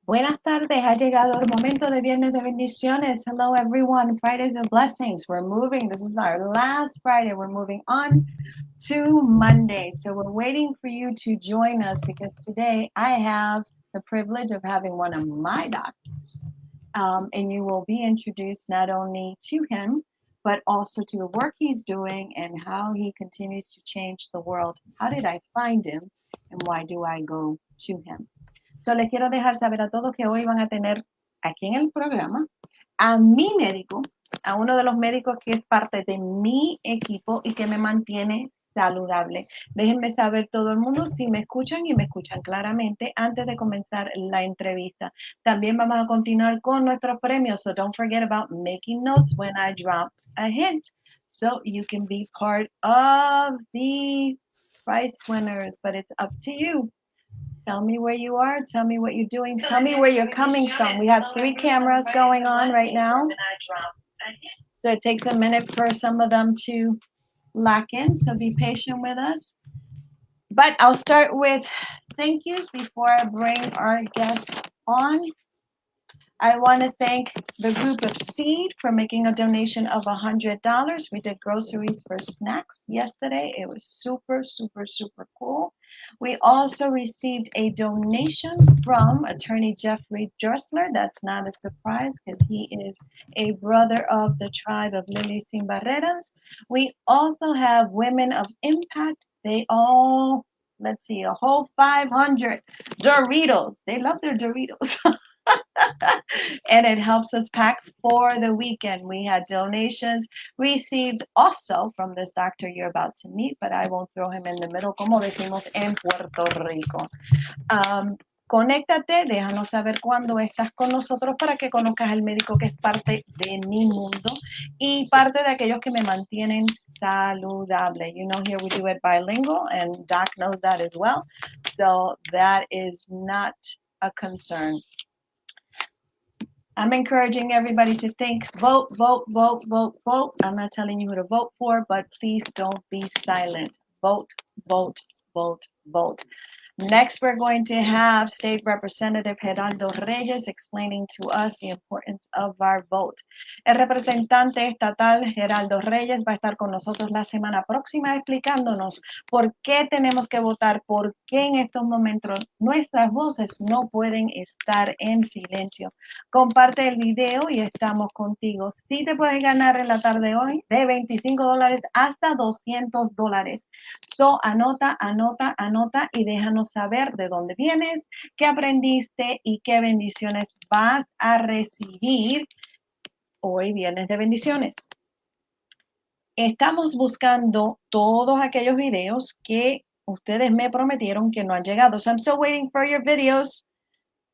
Buenas tardes, ha llegado el momento de Viernes de Bendiciones. Hello everyone, Fridays of Blessings. We're moving, this is our last Friday. We're moving on to Monday. So we're waiting for you to join us because today I have the privilege of having one of my doctors. And you will be introduced not only to him, but also to the work he's doing and how he continues to change the world. How did I find him and why do I go to him? So les quiero dejar saber a todos que hoy van a tener aquí en el programa a mi médico, a uno de los médicos que es parte de mi equipo y que me mantiene saludable. Déjenme saber todo el mundo si me escuchan y me escuchan claramente antes de comenzar la entrevista. También vamos a continuar con nuestros premios, so don't forget about making notes when I drop a hint, so you can be part of the prize winners, but it's up to you. Tell me where you are. Tell me what you're doing. Tell me where you're coming from. We have 3 cameras going on right now. So it takes a minute for some of them to lock in. So be patient with us. But I'll start with thank yous before I bring our guest on. I want to thank the group of Seed for making a donation of $100. We did groceries for snacks yesterday. It was super, super, super cool. We also received a donation from attorney Jeffrey Dressler. That's not a surprise because he is a brother of the tribe of Lily Sin Barreras. We also have Women of Impact. They all, let's see, a whole 500 Doritos. They love their Doritos. And it helps us pack for the weekend. We had donations received also from this doctor you're about to meet, but I won't throw him in the middle, como decimos en Puerto Rico. Conéctate, déjanos saber cuándo estás con nosotros para que conozcas al médico que es parte de mi mundo y parte de aquellos que me mantienen saludable. You know, here we do it bilingual, and Doc knows that as well. So that is not a concern. I'm encouraging everybody to think, vote, vote, vote, vote, vote. I'm not telling you who to vote for, but please don't be silent. Vote, vote, vote, vote. Next, we're going to have State Representative Geraldo Reyes explaining to us the importance of our vote. El representante estatal Geraldo Reyes va a estar con nosotros la semana próxima explicándonos por qué tenemos que votar, por qué en estos momentos nuestras voces no pueden estar en silencio. Comparte el video y estamos contigo. Sí te puedes ganar en la tarde hoy de $25 hasta $200. So, anota, anota, anota y déjanos saber de dónde vienes, qué aprendiste y qué bendiciones vas a recibir hoy, Viernes de Bendiciones. Estamos buscando todos aquellos videos que ustedes me prometieron que no han llegado. So I'm still waiting for your videos.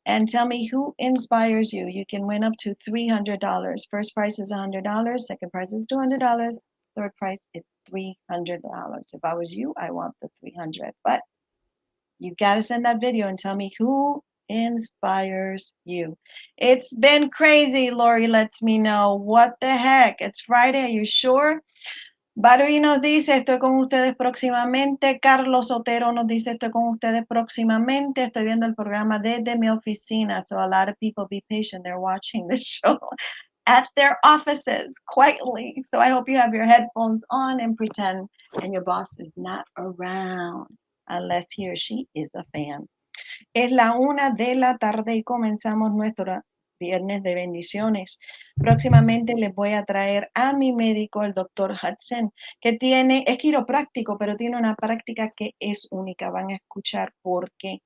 And tell me who inspires you. You can win up to $300. First prize is $100. Second prize is $200. Third prize is $300. If I was you, I want the $300. But you got to send that video and tell me who inspires you. It's been crazy, Lori lets me know. What the heck? It's Friday, are you sure? Barry nos dice, estoy con ustedes próximamente. Carlos Otero nos dice, estoy con ustedes próximamente. Estoy viendo el programa desde mi oficina. So a lot of people be patient. They're watching the show at their offices quietly. So I hope you have your headphones on and pretend and your boss is not around unless he or she is a fan. Es la 1 de la tarde y comenzamos nuestro Viernes de Bendiciones. Próximamente les voy a traer a mi médico, el doctor Judson, que es quiropráctico, pero tiene una práctica que es única. Van a escuchar por qué.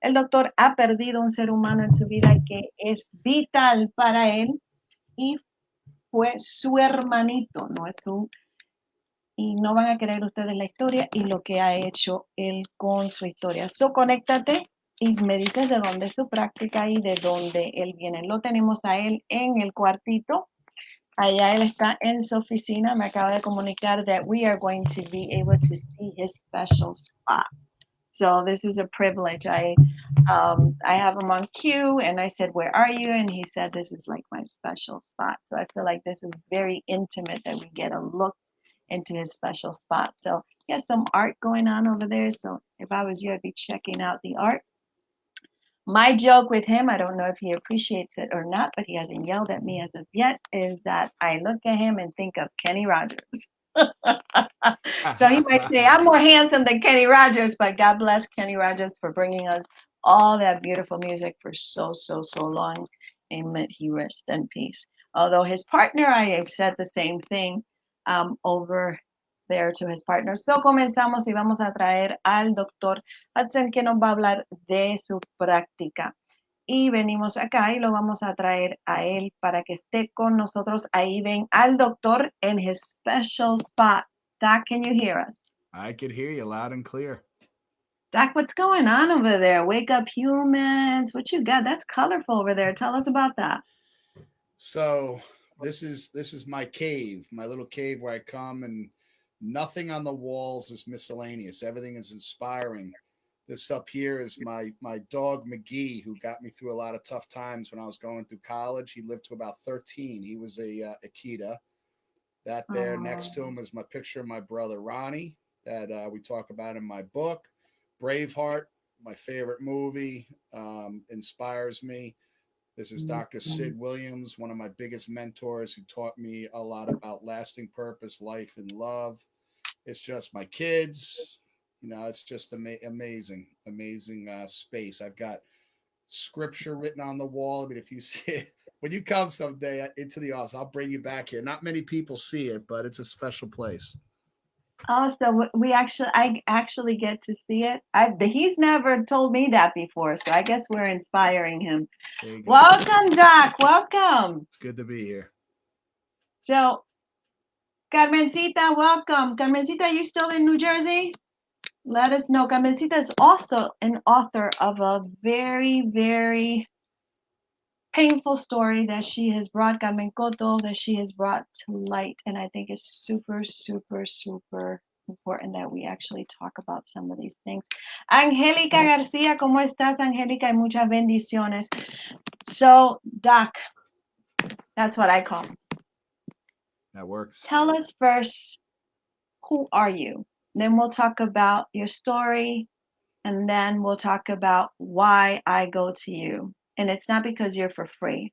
El doctor ha perdido un ser humano en su vida que es vital para él y fue su hermanito, no es su... Y no van a creer ustedes la historia y lo que ha hecho él con su historia. So, conéctate y me dices de dónde es su práctica y de dónde él viene. Lo tenemos a él en el cuartito. Allá él está en su oficina. Me acaba de comunicar that we are going to be able to see his special spot. So this is a privilege. I have him on cue and I said, where are you? And he said, this is like my special spot. So I feel like this is very intimate that we get a look into his special spot. So he has some art going on over there. So if I was you, I'd be checking out the art. My joke with him, I don't know if he appreciates it or not, but he hasn't yelled at me as of yet, is that I look at him and think of Kenny Rogers. So he might say, I'm more handsome than Kenny Rogers, but God bless Kenny Rogers for bringing us all that beautiful music for so long. And may he rest in peace. Although his partner, I have said the same thing over there to his partner. So comenzamos y vamos a traer al doctor Hudson que nos va a hablar de su práctica. Y venimos acá y lo vamos a traer a él para que esté con nosotros. Ahí ven al doctor in his special spot. Doc, can you hear us? I could hear you loud and clear. Doc, what's going on over there? Wake up humans. What you got? That's colorful over there. Tell us about that. So this is my cave, my little cave where I come, and nothing on the walls is miscellaneous. Everything is inspiring. This up here is my dog McGee, who got me through a lot of tough times when I was going through college. He lived to about 13. He was a Akita. That there Oh, next to him is my picture of my brother Ronnie that we talk about in my book. Braveheart, my favorite movie, inspires me. This is Dr. Sid Williams, one of my biggest mentors who taught me a lot about lasting purpose, life, and love. It's just my kids. It's just amazing space. I've got scripture written on the wall. I mean, if you see it, when you come someday into the office, I'll bring you back here. Not many people see it, but it's a special place. oh, so I actually get to see it. He's never told me that before, so I guess we're inspiring him. There you go. Welcome, Doc. Welcome. It's good to be here. So, Carmencita, welcome. Carmencita, you still in New Jersey? Let us know. Carmencita is also an author of a very painful story that she has brought, Carmen Cotto, that she has brought to light. And I think it's super important that we actually talk about some of these things. Angélica García, ¿cómo estás, Angélica? Y muchas bendiciones. So, Doc, that's what I call. That works. Tell us first, who are you? Then we'll talk about your story, and then we'll talk about why I go to you. And it's not because you're for free.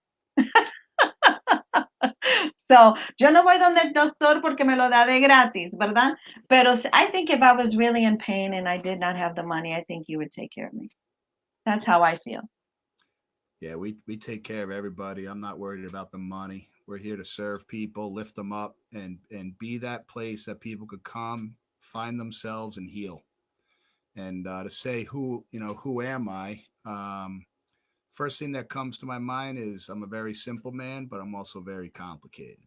So, yo no voy donde el doctor porque me lo da de gratis, ¿verdad? Pero I think if I was really in pain and I did not have the money, I think you would take care of me. That's how I feel. Yeah, we take care of everybody. I'm not worried about the money. We're here to serve people, lift them up, and be that place that people could come, find themselves, and heal. And to say who am I? First thing that comes to my mind is I'm a very simple man, but I'm also very complicated.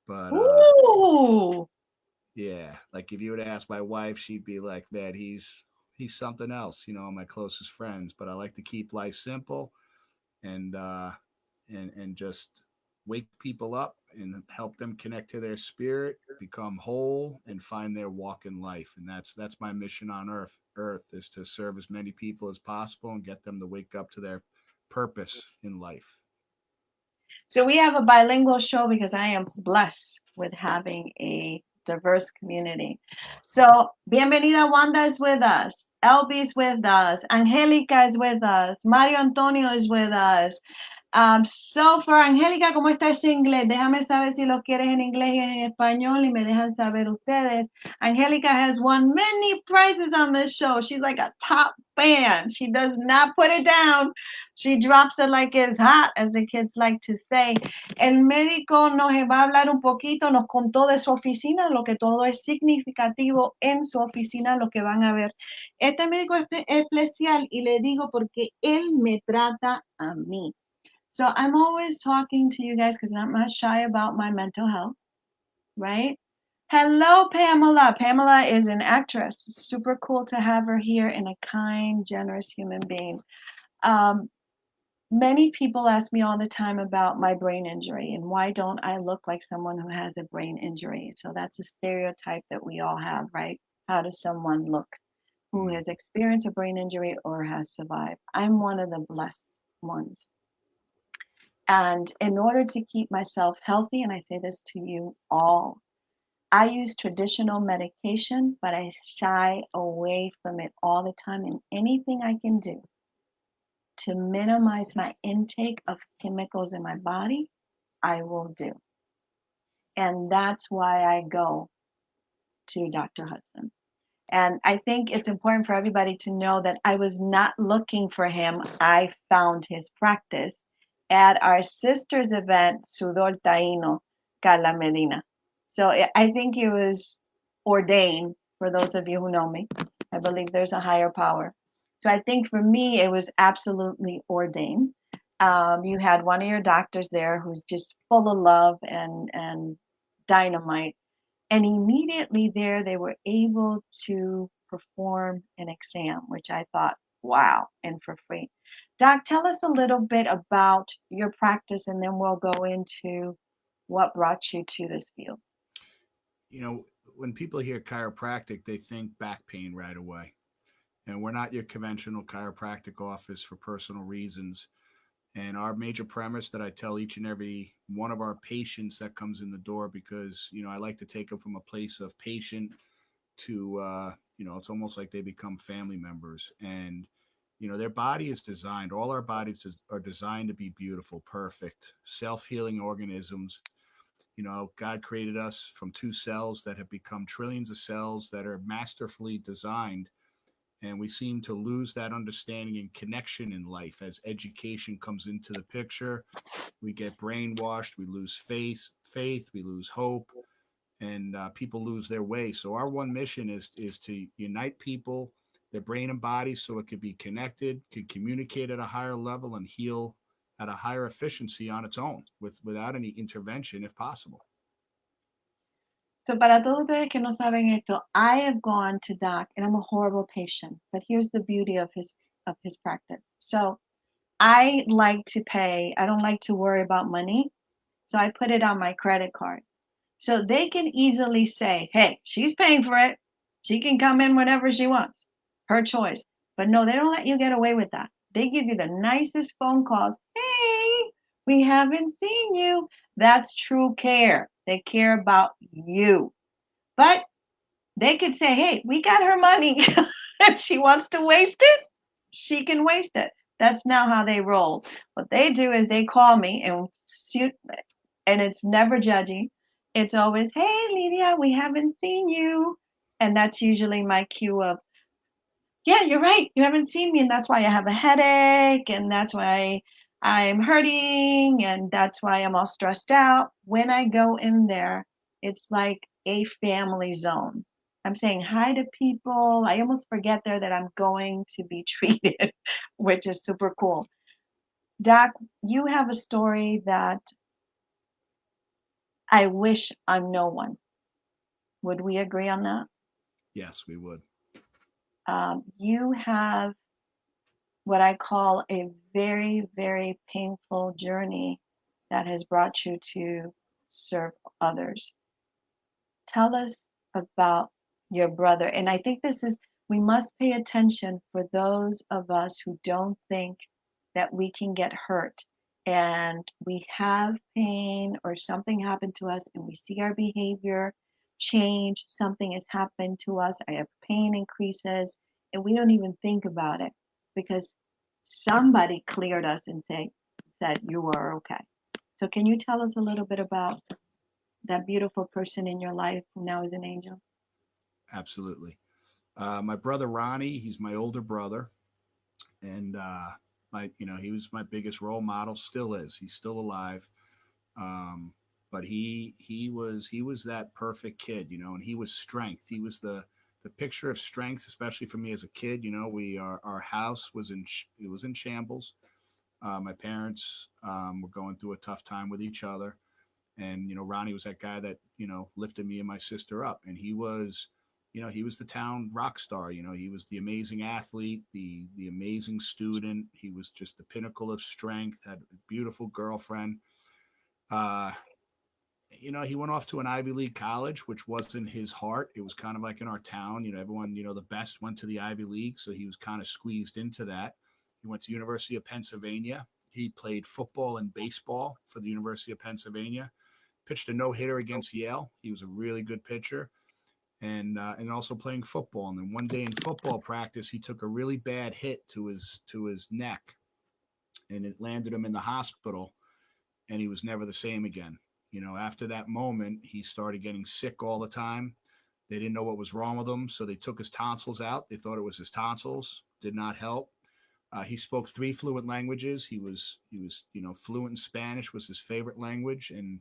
But Ooh. yeah, like if you would ask my wife, she'd be like, "Man, he's something else." My closest friends. But I like to keep life simple and and just wake people up and help them connect to their spirit, become whole, and find their walk in life. And that's my mission on earth. Earth is to serve as many people as possible and get them to wake up to their purpose in life. So we have a bilingual show because I am blessed with having a diverse community. Awesome. So, bienvenida Wanda is with us, Elby is with us, Angélica is with us, Mario Antonio is with us. So for Angélica, ¿cómo está ese inglés? Déjame saber si lo quieres en inglés y en español y me dejan saber ustedes. Angélica has won many prizes on this show. She's like a top fan. She does not put it down. She drops it like it's hot, as the kids like to say. El médico nos va a hablar un poquito, nos contó de su oficina, lo que todo es significativo en su oficina, lo que van a ver. Este médico es especial y le digo porque él me trata a mí. So I'm always talking to you guys because I'm not shy about my mental health, right? Hello, Pamela. Pamela is an actress. Super cool to have her here and a kind, generous human being. Many people ask me all the time about my brain injury and why don't I look like someone who has a brain injury? So that's a stereotype that we all have, right? How does someone look who has experienced a brain injury or has survived? I'm one of the blessed ones. And in order to keep myself healthy, and I say this to you all, I use traditional medication, but I shy away from it all the time. And anything I can do to minimize my intake of chemicals in my body, I will do. And that's why I go to Dr. Hudson. And I think it's important for everybody to know that I was not looking for him. I found his practice at our sister's event, Sudor Taino, Carla Medina. So I think it was ordained, for those of you who know me. I believe there's a higher power. So I think for me, it was absolutely ordained. You had one of your doctors there who's just full of love and dynamite. And immediately there, they were able to perform an exam, which I thought, wow, and for free. Doc, tell us a little bit about your practice, and then we'll go into what brought you to this field. You know, when people hear chiropractic, they think back pain right away. And we're not your conventional chiropractic office for personal reasons. And our major premise that I tell each and every one of our patients that comes in the door, because, you know, I like to take them from a place of patient to, it's almost like they become family members. And, their body is designed, all our bodies are designed to be beautiful, perfect, self-healing organisms. God created us from two cells that have become trillions of cells that are masterfully designed, and we seem to lose that understanding and connection in life as education comes into the picture. We get brainwashed, we lose faith, we lose hope, and people lose their way. So our one mission is to unite people, their brain and body, so it could be connected, could communicate at a higher level, and heal at a higher efficiency on its own, without any intervention, if possible. So, para todos ustedes que no saben esto, I have gone to Doc, and I'm a horrible patient. But here's the beauty of his practice. So, I like to pay. I don't like to worry about money, so I put it on my credit card. So they can easily say, "Hey, she's paying for it. She can come in whenever she wants. Her choice." But no, they don't let you get away with that. They give you the nicest phone calls. "Hey, we haven't seen you." That's true care. They care about you. But they could say, "Hey, we got her money. If she wants to waste it, she can waste it." That's not how they roll. What they do is they call me and it's never judgy. It's always, "Hey, Lydia, we haven't seen you." And that's usually my cue of, "Yeah, you're right. You haven't seen me. And that's why I have a headache. And that's why I'm hurting. And that's why I'm all stressed out." When I go in there, it's like a family zone. I'm saying hi to people. I almost forget there that I'm going to be treated, which is super cool. Doc, you have a story that I wish on no one. Would we agree on that? Yes, we would. You have what I call a very, very painful journey that has brought you to serve others. Tell us about your brother. And I think we must pay attention for those of us who don't think that we can get hurt and we have pain or something happened to us and we see our behavior change, something has happened to us, our pain increases, and we don't even think about it because somebody cleared us and said you are okay. So can you tell us a little bit about that beautiful person in your life who now is an angel? Absolutely. My brother Ronnie, he's my older brother, and he was my biggest role model. Still is. He's still alive. Um, but he was that perfect kid, and he was strength. He was the picture of strength, especially for me as a kid. Our house was it was in shambles. My parents were going through a tough time with each other, and Ronnie was that guy that lifted me and my sister up, and he was the town rock star. He was the amazing athlete, the amazing student. He was just the pinnacle of strength. Had a beautiful girlfriend. uh he went off to an Ivy League college, which wasn't his heart. It was kind of like in our town, everyone, the best went to the Ivy League, so he was kind of squeezed into that. He went to University of Pennsylvania. He played football and baseball for the University of Pennsylvania. Pitched a no-hitter against Yale. He was a really good pitcher, and also playing football. And then one day in football practice, he took a really bad hit to his neck, and it landed him in the hospital, and he was never the same again. After that moment, he started getting sick all the time. They didn't know what was wrong with him, so they took his tonsils out. They thought it was his tonsils. Did not help. He spoke 3 fluent languages. He was fluent in Spanish was his favorite language, and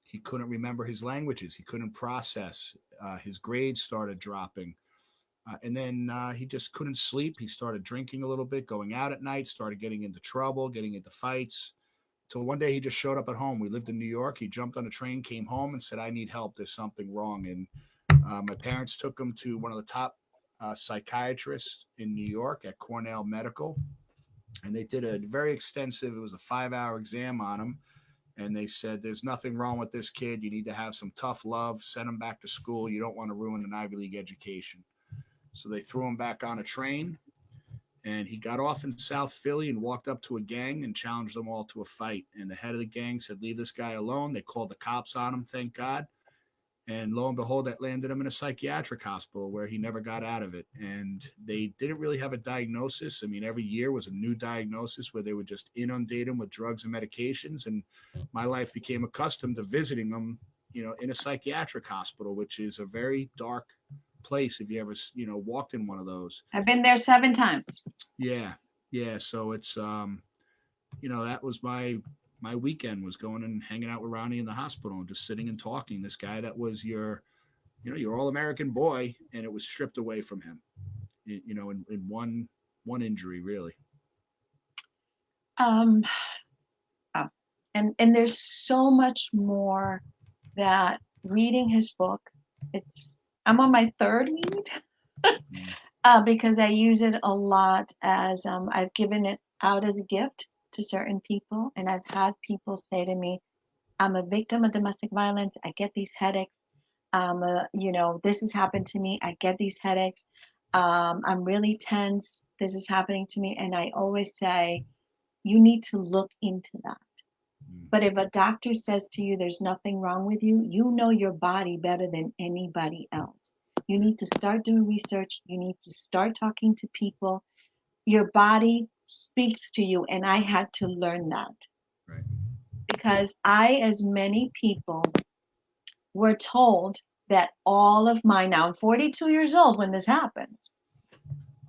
he couldn't remember his languages. He couldn't process. His grades started dropping, and then he just couldn't sleep. He started drinking a little bit, going out at night, started getting into trouble, getting into fights. Till one day he just showed up at home. We lived in New York. He jumped on a train, came home, and said, "I need help. There's something wrong." And my parents took him to one of the top psychiatrists in New York at Cornell Medical, and they did a very extensive. It was a 5-hour exam on him, and they said, "There's nothing wrong with this kid. You need to have some tough love. Send him back to school. You don't want to ruin an Ivy League education." So they threw him back on a train, and he got off in South Philly and walked up to a gang and challenged them all to a fight. And the head of the gang said, "Leave this guy alone." They called the cops on him, thank God. And lo and behold, that landed him in a psychiatric hospital where he never got out of it. And they didn't really have a diagnosis. I mean, every year was a new diagnosis where they would just inundate him with drugs and medications. And my life became accustomed to visiting him, in a psychiatric hospital, which is a very dark place if you ever, walked in one of those. I've been there 7 times. Yeah. Yeah. So it's, that was my weekend, was going and hanging out with Ronnie in the hospital and just sitting and talking. This guy that was your all-American boy, and it was stripped away from him, in one injury, really. Oh, and there's so much more that reading his book. I'm on my 3rd read because I use it a lot as I've given it out as a gift to certain people, and I've had people say to me, "I'm a victim of domestic violence. I get these headaches. This has happened to me. I get these headaches. I'm really tense. This is happening to me." And I always say, you need to look into that. But if a doctor says to you, there's nothing wrong with you, you know your body better than anybody else. You need to start doing research. You need to start talking to people. Your body speaks to you. And I had to learn that. Right. Because as many people, were told that all of now I'm 42 years old when this happens,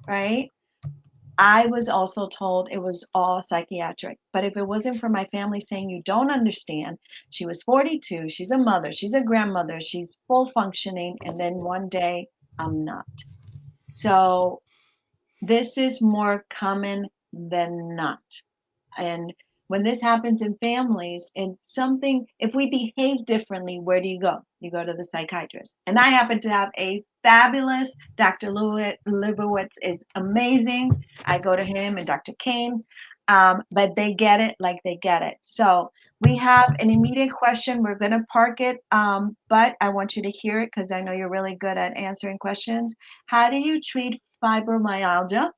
right? I was also told it was all psychiatric. But if it wasn't for my family saying, "You don't understand, she was 42, she's a mother, she's a grandmother, she's full functioning," and then one day I'm not. So this is more common than not. And when this happens in families, if we behave differently, where do you go? You go to the psychiatrist. And I happen to have a fabulous Dr. Leibowitz is amazing. I go to him and Dr. Kane, but they get it like they get it. So we have an immediate question. We're going to park it, but I want you to hear it because I know you're really good at answering questions. How do you treat fibromyalgia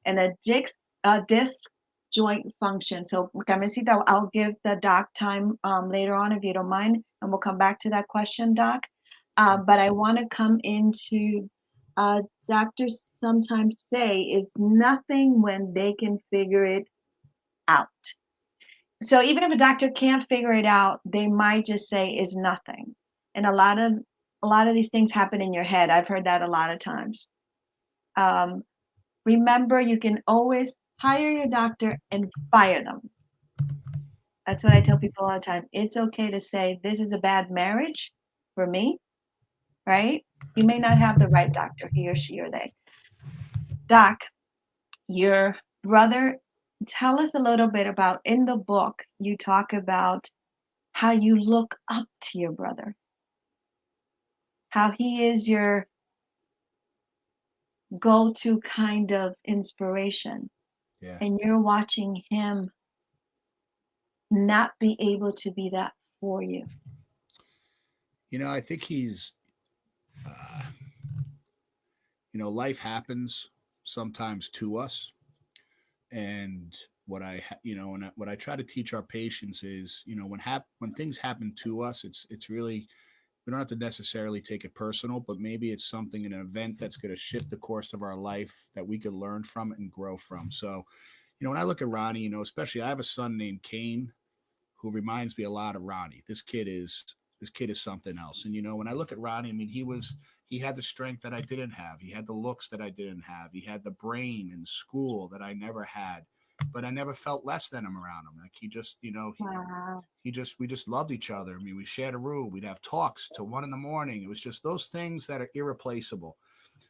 and a disc joint function? So, Carmencita, I'll give the doc time later on if you don't mind, and we'll come back to that question, doc. But I want to come into doctors sometimes say is nothing when they can figure it out. So even if a doctor can't figure it out, they might just say is nothing. And a lot of these things happen in your head. I've heard that a lot of times. Remember, you can always hire your doctor and fire them. That's what I tell people all the time. It's okay to say, this is a bad marriage for me, right? You may not have the right doctor, he or she or they. Doc, your brother, tell us a little bit about, in the book, you talk about how you look up to your brother, how he is your go-to kind of inspiration. Yeah. And you're watching him not be able to be that for you. I think he's, life happens sometimes to us. And what I try to teach our patients is, when things happen to us, it's really, we don't have to necessarily take it personal, but maybe it's something, an event that's going to shift the course of our life that we could learn from it and grow from. So, when I look at Ronnie, especially I have a son named Kane who reminds me a lot of Ronnie. This kid is something else. And when I look at Ronnie, I mean, he had the strength that I didn't have. He had the looks that I didn't have. He had the brain in school that I never had. But I never felt less than him around him. Like he just, Wow. we just loved each other. I mean, we shared a room. We'd have talks till 1 a.m. It was just those things that are irreplaceable.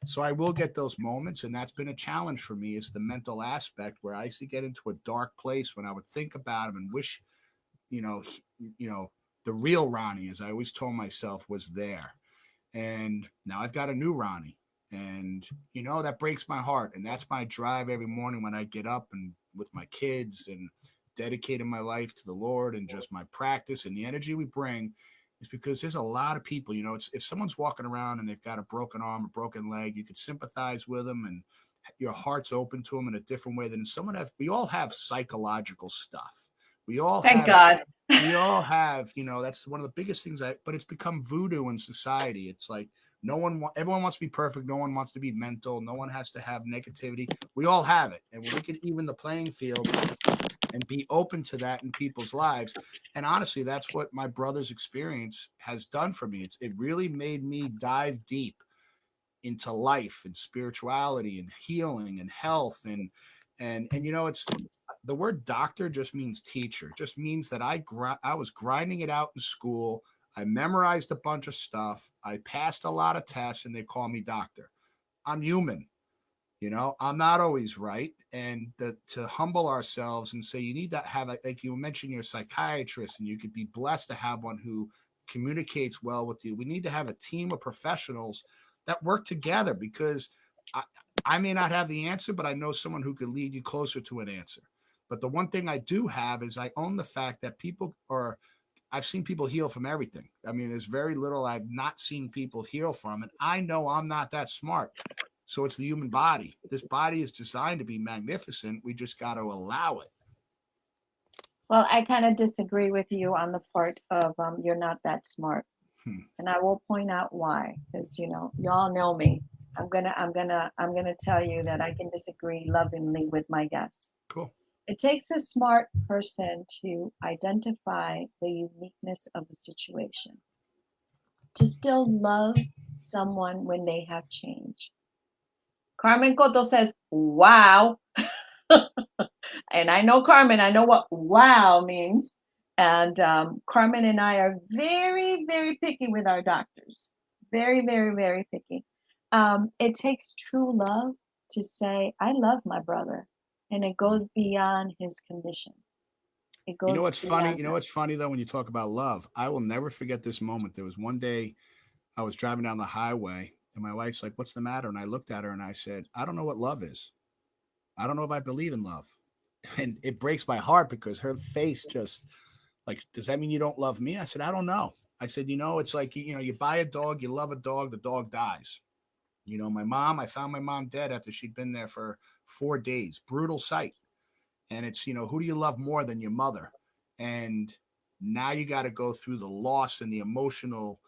So I will get those moments, and that's been a challenge for me is the mental aspect where I used to get into a dark place when I would think about him and wish, you know, the real Ronnie, as I always told myself, was there. And now I've got a new Ronnie, and that breaks my heart, and that's my drive every morning when I get up and with my kids and dedicating my life to the Lord and just my practice and the energy we bring is because there's a lot of people, it's if someone's walking around and they've got a broken arm, a broken leg, you could sympathize with them and your heart's open to them in a different way than someone have. We all have psychological stuff. We all Thank have God. that's one of the biggest things but it's become voodoo in society. It's like everyone wants to be perfect. No one wants to be mental. No one has to have negativity. We all have it. And when we can even the playing field and be open to that in people's lives. And honestly, that's what my brother's experience has done for me. It really made me dive deep into life and spirituality and healing and health and it's the word doctor just means teacher. It just means that I was grinding it out in school. I memorized a bunch of stuff. I passed a lot of tests and they call me doctor. I'm human. I'm not always right. And to humble ourselves and say, you need to have, like you mentioned, your psychiatrist, and you could be blessed to have one who communicates well with you. We need to have a team of professionals that work together because I may not have the answer, but I know someone who could lead you closer to an answer. But the one thing I do have is I own the fact that I've seen people heal from everything. I mean, there's very little I've not seen people heal from. And I know I'm not that smart. So it's the human body. This body is designed to be magnificent. We just got to allow it. Well, I kind of disagree with you on the part of you're not that smart. And I will point out why, because y'all know me. I'm gonna tell you that I can disagree lovingly with my guests. Cool. It takes a smart person to identify the uniqueness of a situation, to still love someone when they have changed. Carmen Cotto says, wow. And I know Carmen, I know what wow means. And Carmen and I are very, very picky with our doctors. Very, very, very picky. It takes true love to say, I love my brother. And it goes beyond his condition. It goes what's funny? beyond What's funny though, when you talk about love, I will never forget this moment. There was one day I was driving down the highway and my wife's like, what's the matter? And I looked at her and I said, I don't know what love is. I don't know if I believe in love. And it breaks my heart because her face just like, does that mean you don't love me? I said, I don't know. I said, it's like, you buy a dog, you love a dog, the dog dies. I found my mom dead after she'd been there for 4 days. Brutal sight. And it's, who do you love more than your mother? And now you got to go through the loss and the emotional.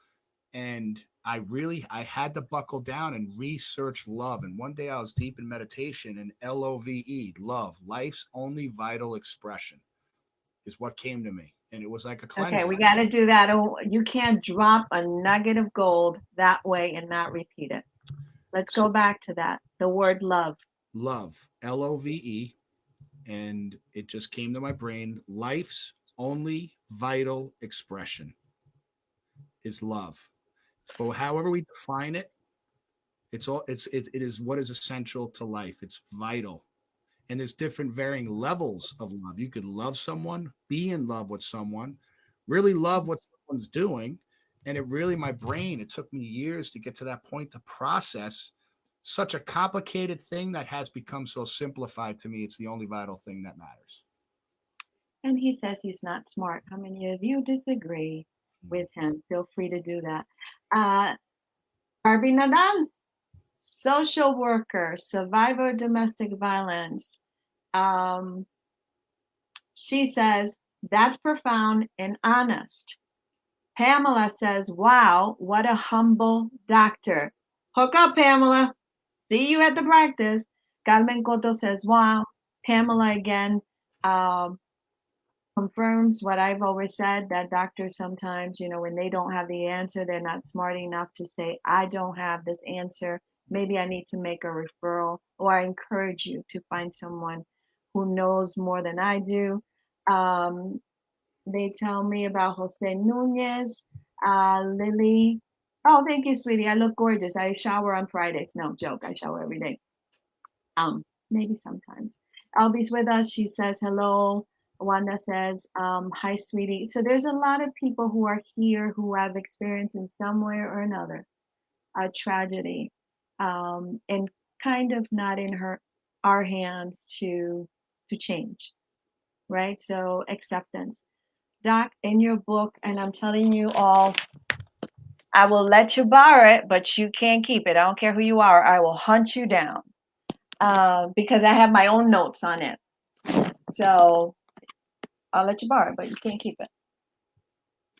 And I had to buckle down and research love. And one day I was deep in meditation and LOVE, love, life's only vital expression is what came to me. And it was like a cleansing. Okay, we got to do that. You can't drop a nugget of gold that way and not repeat it. Let's go back to that. The word love. Love, LOVE. And it just came to my brain. Life's only vital expression is love. For however we define it, it is what is essential to life. It's vital. And there's different varying levels of love. You could love someone, be in love with someone, really love what someone's doing. And it took me years to get to that point to process such a complicated thing that has become so simplified to me. It's the only vital thing that matters. And he says he's not smart. How many of you disagree with him? Feel free to do that. Barbie Nadal, social worker, survivor of domestic violence. She says, that's profound and honest. Pamela says, wow, what a humble doctor. Hook up, Pamela. See you at the practice. Carmen Cotto says, wow, Pamela again confirms what I've always said, that doctors sometimes, when they don't have the answer, they're not smart enough to say, I don't have this answer. Maybe I need to make a referral, or I encourage you to find someone who knows more than I do. They tell me about Jose Nunez, Lily. Oh, thank you, sweetie. I look gorgeous. I shower on Fridays. No joke. I shower every day. Maybe sometimes. Albie's with us. She says hello. Wanda says, hi, sweetie. So there's a lot of people who are here who have experienced in some way or another a tragedy, and kind of not in our hands to change, right? So acceptance. Doc, in your book, and I'm telling you all, I will let you borrow it, but you can't keep it. I don't care who you are. I will hunt you down. Because I have my own notes on it. So I'll let you borrow it, but you can't keep it.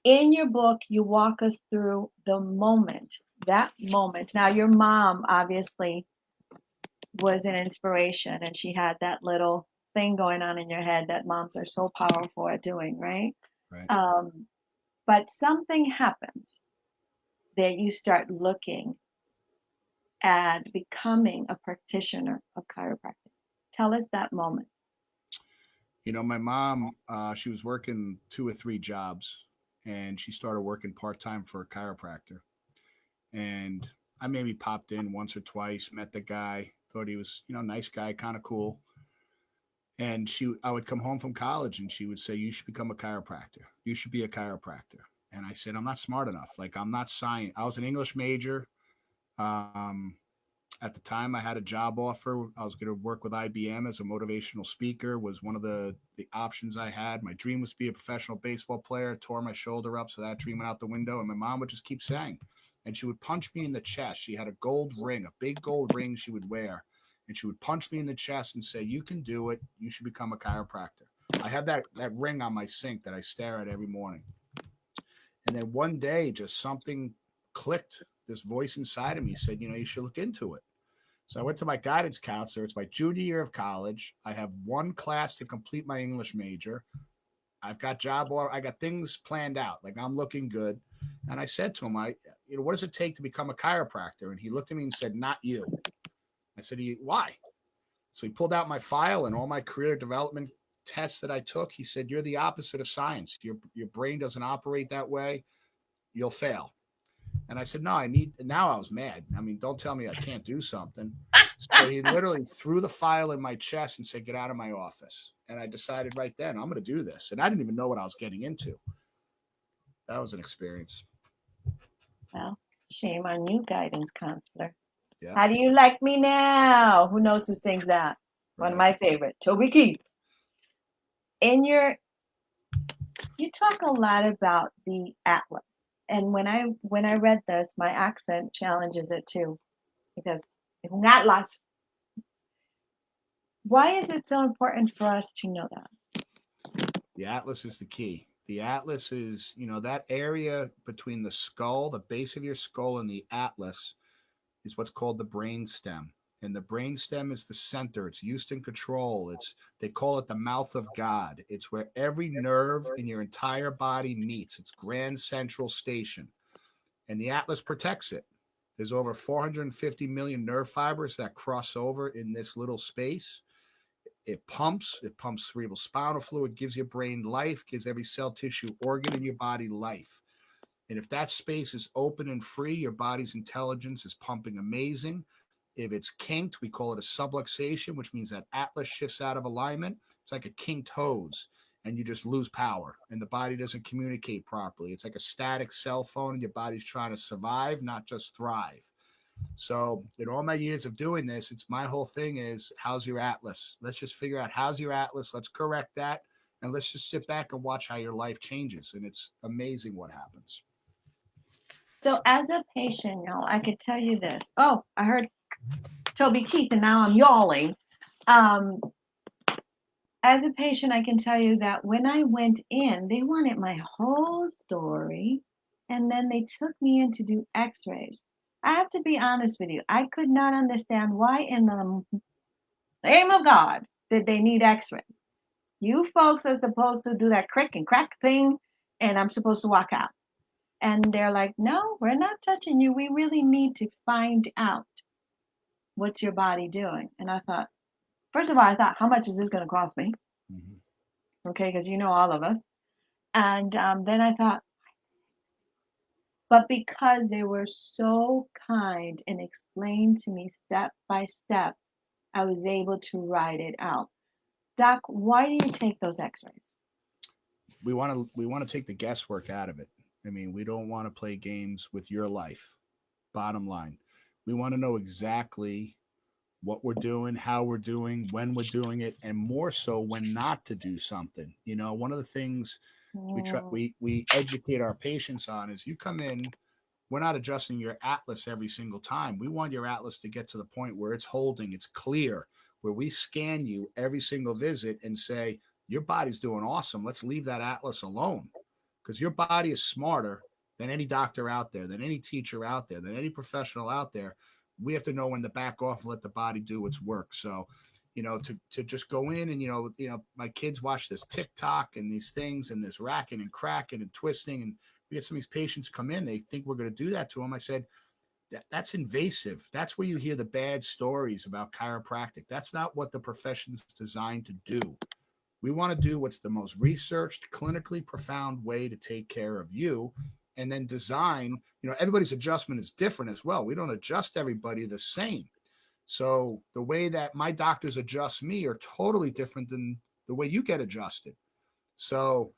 In your book, you walk us through the moment, that moment. Now, your mom obviously was an inspiration, and she had that little thing going on in your head that moms are so powerful at doing, right? Right. But something happens that you start looking at becoming a practitioner of chiropractic. Tell us that moment. My mom, she was working 2 or 3 jobs, and she started working part-time for a chiropractor. And I maybe popped in once or twice, met the guy, thought he was, nice guy, kind of cool. And I would come home from college and she would say, you should become a chiropractor. You should be a chiropractor. And I said, I'm not smart enough. Like, I'm not science. I was an English major. Um, at the time, I had a job offer. I was going to work with IBM as a motivational speaker, was one of the options I had. My dream was to be a professional baseball player. Tore my shoulder up, so that dream went out the window. And my mom would just keep saying, and she would punch me in the chest. She had a gold ring, a big gold ring she would wear. And she would punch me in the chest and say, you can do it. You should become a chiropractor. I have that ring on my sink that I stare at every morning. And then one day, just something clicked. This voice inside of me said, you should look into it. So I went to my guidance counselor. It's my junior year of college. I have one class to complete my English major. I've got I got things planned out. Like, I'm looking good. And I said to him, what does it take to become a chiropractor? And he looked at me and said, not you. I said, why? So he pulled out my file and all my career development tests that I took. He said, you're the opposite of science. Your brain doesn't operate that way. You'll fail. And I said, no, now I was mad. I mean, don't tell me I can't do something. So he literally threw the file in my chest and said, get out of my office. And I decided right then, I'm going to do this. And I didn't even know what I was getting into. That was an experience. Well, shame on you, guidance counselor. Yeah. How do you like me now? Who knows who sings that? One of my favorite, Toby Keith. You talk a lot about the atlas. And when I read this, my accent challenges it too, because it's an atlas. Why is it so important for us to know that? The atlas is the key. The atlas is, that area between the skull, the base of your skull, and the atlas is what's called the brain stem. And the brain stem is the center. It's Houston control. They call it the mouth of God. It's where every nerve in your entire body meets. It's Grand Central Station. And the atlas protects it. There's over 450 million nerve fibers that cross over in this little space. It pumps cerebral spinal fluid, gives your brain life, gives every cell, tissue, organ in your body life. And if that space is open and free, your body's intelligence is pumping amazing. If it's kinked, we call it a subluxation, which means that atlas shifts out of alignment. It's like a kinked hose, and you just lose power, and the body doesn't communicate properly. It's like a static cell phone, and your body's trying to survive, not just thrive. So in all my years of doing this, my whole thing is, how's your atlas? Let's just figure out how's your atlas. Let's correct that. And let's just sit back and watch how your life changes. And it's amazing what happens. So as a patient, I could tell you this. Oh, I heard Toby Keith, and now I'm yawling. As a patient, I can tell you that when I went in, they wanted my whole story, and then they took me in to do x-rays. I have to be honest with you. I could not understand why in the name of God did they need x-ray? You folks are supposed to do that crick and crack thing, and I'm supposed to walk out. And they're like, no, we're not touching you. We really need to find out what's your body doing. And I thought, first of all, I thought, how much is this going to cost me? Mm-hmm. Okay, because you know all of us. And then I thought, but because they were so kind and explained to me step by step, I was able to write it out. Doc, why do you take those x-rays? We want to take the guesswork out of it. I mean, we don't want to play games with your life. Bottom line, we want to know exactly what we're doing, how we're doing, when we're doing it, and more so when not to do something. You know, one of the things we educate our patients on is you come in, we're not adjusting your atlas every single time. We want your atlas to get to the point where it's holding, it's clear, where we scan you every single visit and say, your body's doing awesome. Let's leave that atlas alone, because your body is smarter than any doctor out there, than any teacher out there, than any professional out there. We have to know when to back off and let the body do its work. So, you know, to just go in and, you know, my kids watch this TikTok and these things and this racking and cracking and twisting, and we get some of these patients come in, they think we're going to do that to them. I said, that's invasive. That's where you hear the bad stories about chiropractic. That's not what the profession's designed to do. We want to do what's the most researched, clinically profound way to take care of you, and then design, you know, everybody's adjustment is different as well. We don't adjust everybody the same. So the way that my doctors adjust me are totally different than the way you get adjusted. So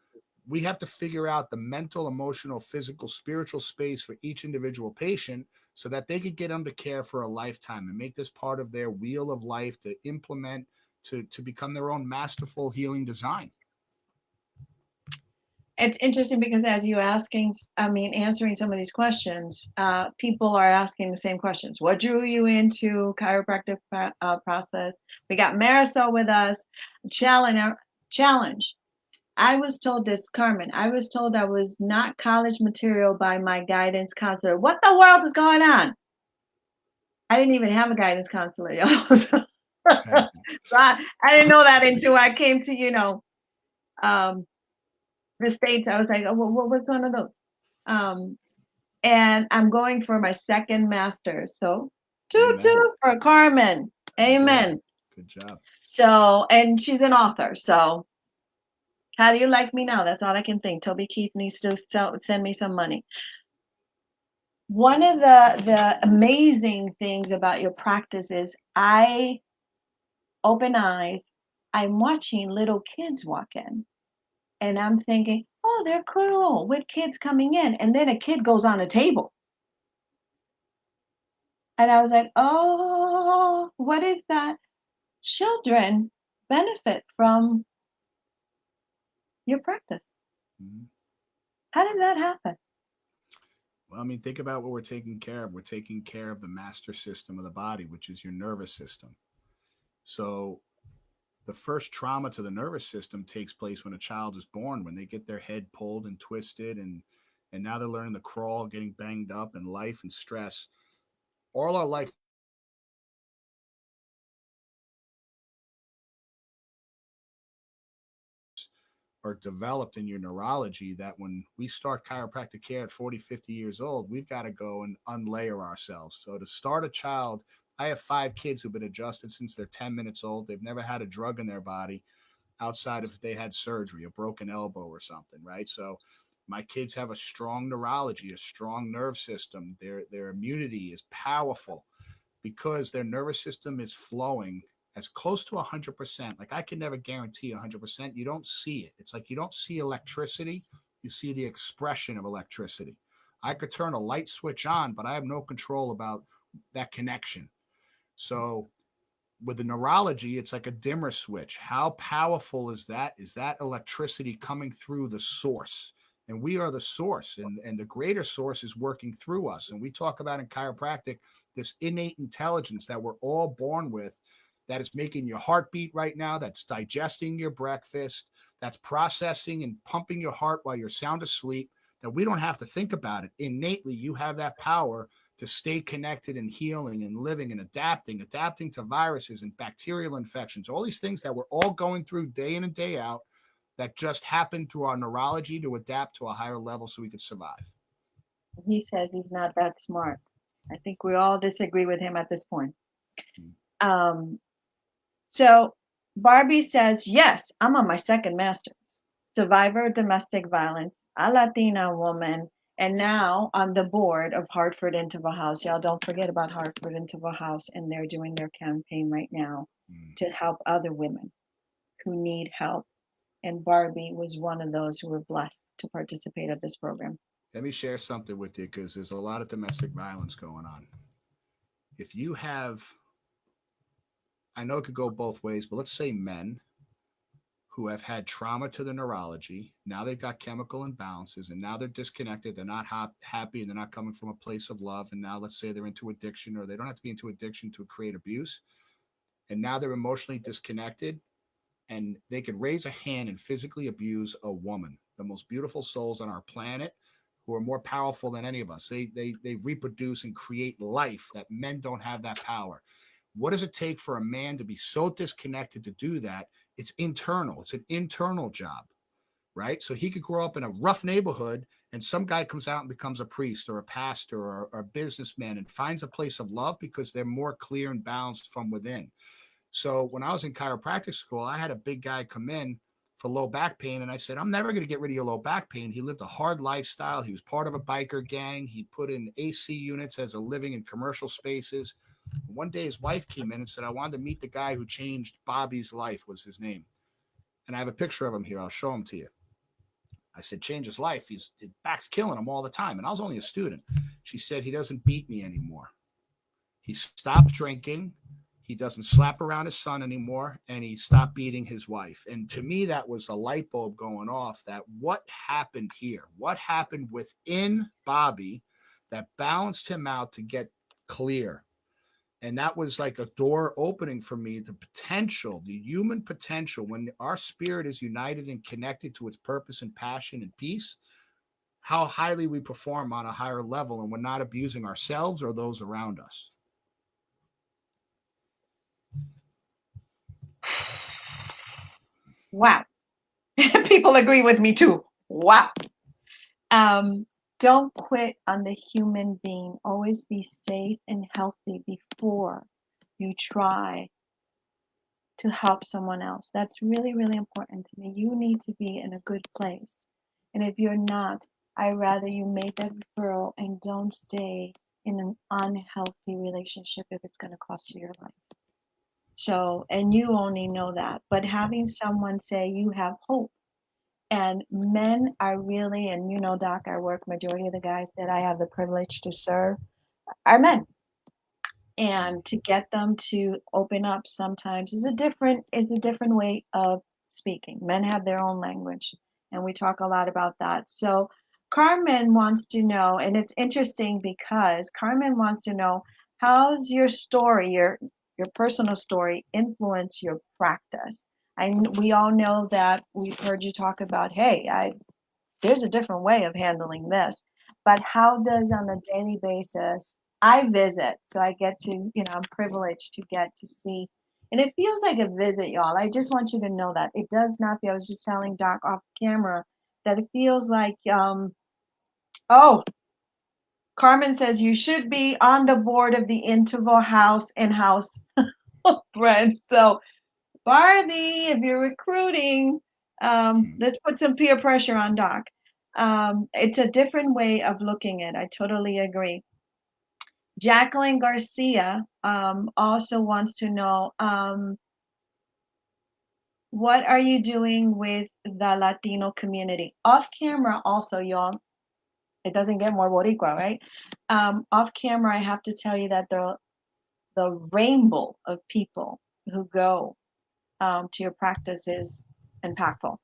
we have to figure out the mental, emotional, physical, spiritual space for each individual patient so that they could get under care for a lifetime and make this part of their wheel of life to implement to become their own masterful healing design. It's interesting because as you answering some of these questions, people are asking the same questions. What drew you into chiropractic process? We got Marisol with us. Challenge. I was told this, Carmen. I was told I was not college material by my guidance counselor. What the world is going on? I didn't even have a guidance counselor, y'all. So I didn't know that until I came to, the States. I was like, oh, what was one of those? And I'm going for my second master's. So, toot for Carmen. Amen. Good job. So, and she's an author. So, how do you like me now? That's all I can think. Toby Keith needs to send me some money. One of the amazing things about your practice is open eyes, I'm watching little kids walk in. And I'm thinking, oh, they're cool with kids coming in. And then a kid goes on a table. And I was like, oh, what is that? Children benefit from your practice. Mm-hmm. How does that happen? Well, I mean, think about what we're taking care of. We're taking care of the master system of the body, which is your nervous system. So the first trauma to the nervous system takes place when a child is born, when they get their head pulled and twisted, and now they're learning to crawl, getting banged up, and life and stress. All our life are developed in your neurology that when we start chiropractic care at 40, 50 years old, we've got to go and unlayer ourselves. So to start a child, I have 5 kids who've been adjusted since they're 10 minutes old. They've never had a drug in their body outside of if they had surgery, a broken elbow or something, right? So my kids have a strong neurology, a strong nerve system. Their immunity is powerful because their nervous system is flowing as close to 100%. Like I can never guarantee 100%. You don't see it. It's like you don't see electricity. You see the expression of electricity. I could turn a light switch on, but I have no control about that connection. So with the neurology, it's like a dimmer switch. How powerful is that? Is that electricity coming through the source? And we are the source, and the greater source is working through us. And we talk about in chiropractic this innate intelligence that we're all born with, that is making your heart beat right now, that's digesting your breakfast, that's processing and pumping your heart while you're sound asleep, that we don't have to think about it. Innately, you have that power to stay connected and healing and living and adapting to viruses and bacterial infections, all these things that we're all going through day in and day out that just happened through our neurology to adapt to a higher level so we could survive. He says he's not that smart. I think we all disagree with him at this point. So Barbie says, yes, I'm on my second master's. Survivor of domestic violence, a Latina woman, and now on the board of Hartford Interval House. Y'all don't forget about Hartford Interval House, and they're doing their campaign right now to help other women who need help. And Barbie was one of those who were blessed to participate at this program. Let me share something with you because there's a lot of domestic violence going on. If you have, I know it could go both ways, but let's say men who have had trauma to the neurology, now they've got chemical imbalances and now they're disconnected, they're not happy, and they're not coming from a place of love. And now let's say they're into addiction, or they don't have to be into addiction to create abuse. And now they're emotionally disconnected, and they could raise a hand and physically abuse a woman, the most beautiful souls on our planet, who are more powerful than any of us. They reproduce and create life that men don't have that power. What does it take for a man to be so disconnected to do that? It's internal. It's an internal job, right? So he could grow up in a rough neighborhood and some guy comes out and becomes a priest or a pastor or a businessman and finds a place of love because they're more clear and balanced from within. So when I was in chiropractic school, I had a big guy come in for low back pain. And I said, I'm never going to get rid of your low back pain. He lived a hard lifestyle. He was part of a biker gang. He put in AC units as a living in commercial spaces. One day his wife came in and said, I wanted to meet the guy who changed Bobby's life, was his name. And I have a picture of him here. I'll show him to you. I said, change his life. His back's killing him all the time. And I was only a student. She said, he doesn't beat me anymore. He stopped drinking. He doesn't slap around his son anymore. And he stopped beating his wife. And to me, that was a light bulb going off that what happened here? What happened within Bobby that balanced him out to get clear? And that was like a door opening for me, the potential, the human potential, when our spirit is united and connected to its purpose and passion and peace, how highly we perform on a higher level, and we're not abusing ourselves or those around us. Wow. People agree with me too. Wow. Don't quit on the human being. Always be safe and healthy before you try to help someone else. That's really, really important to me. You need to be in a good place. And if you're not, I'd rather you make that referral and don't stay in an unhealthy relationship if it's going to cost you your life. So, and you only know that. But having someone say you have hope. And men are really, and you know, Doc, I work, majority of the guys that I have the privilege to serve are men. And to get them to open up sometimes is a different way of speaking. Men have their own language, and we talk a lot about that. So Carmen wants to know, and it's interesting because Carmen wants to know, how's your story, your personal story influence your practice? We all know that we've heard you talk about, hey, there's a different way of handling this. But how does on a daily basis, I visit, so I get to, I'm privileged to get to see. And it feels like a visit, y'all. I just want you to know that. It does not feel, I was just telling Doc off camera, that it feels like, Carmen says you should be on the board of the Interval House and House Brand. So Barbie, if you're recruiting, let's put some peer pressure on Doc. It's a different way of looking at it. I totally agree. Jacqueline Garcia also wants to know, what are you doing with the Latino community? Off camera also, y'all. It doesn't get more Boricua, right? Off camera, I have to tell you that the rainbow of people who go to your practice is impactful.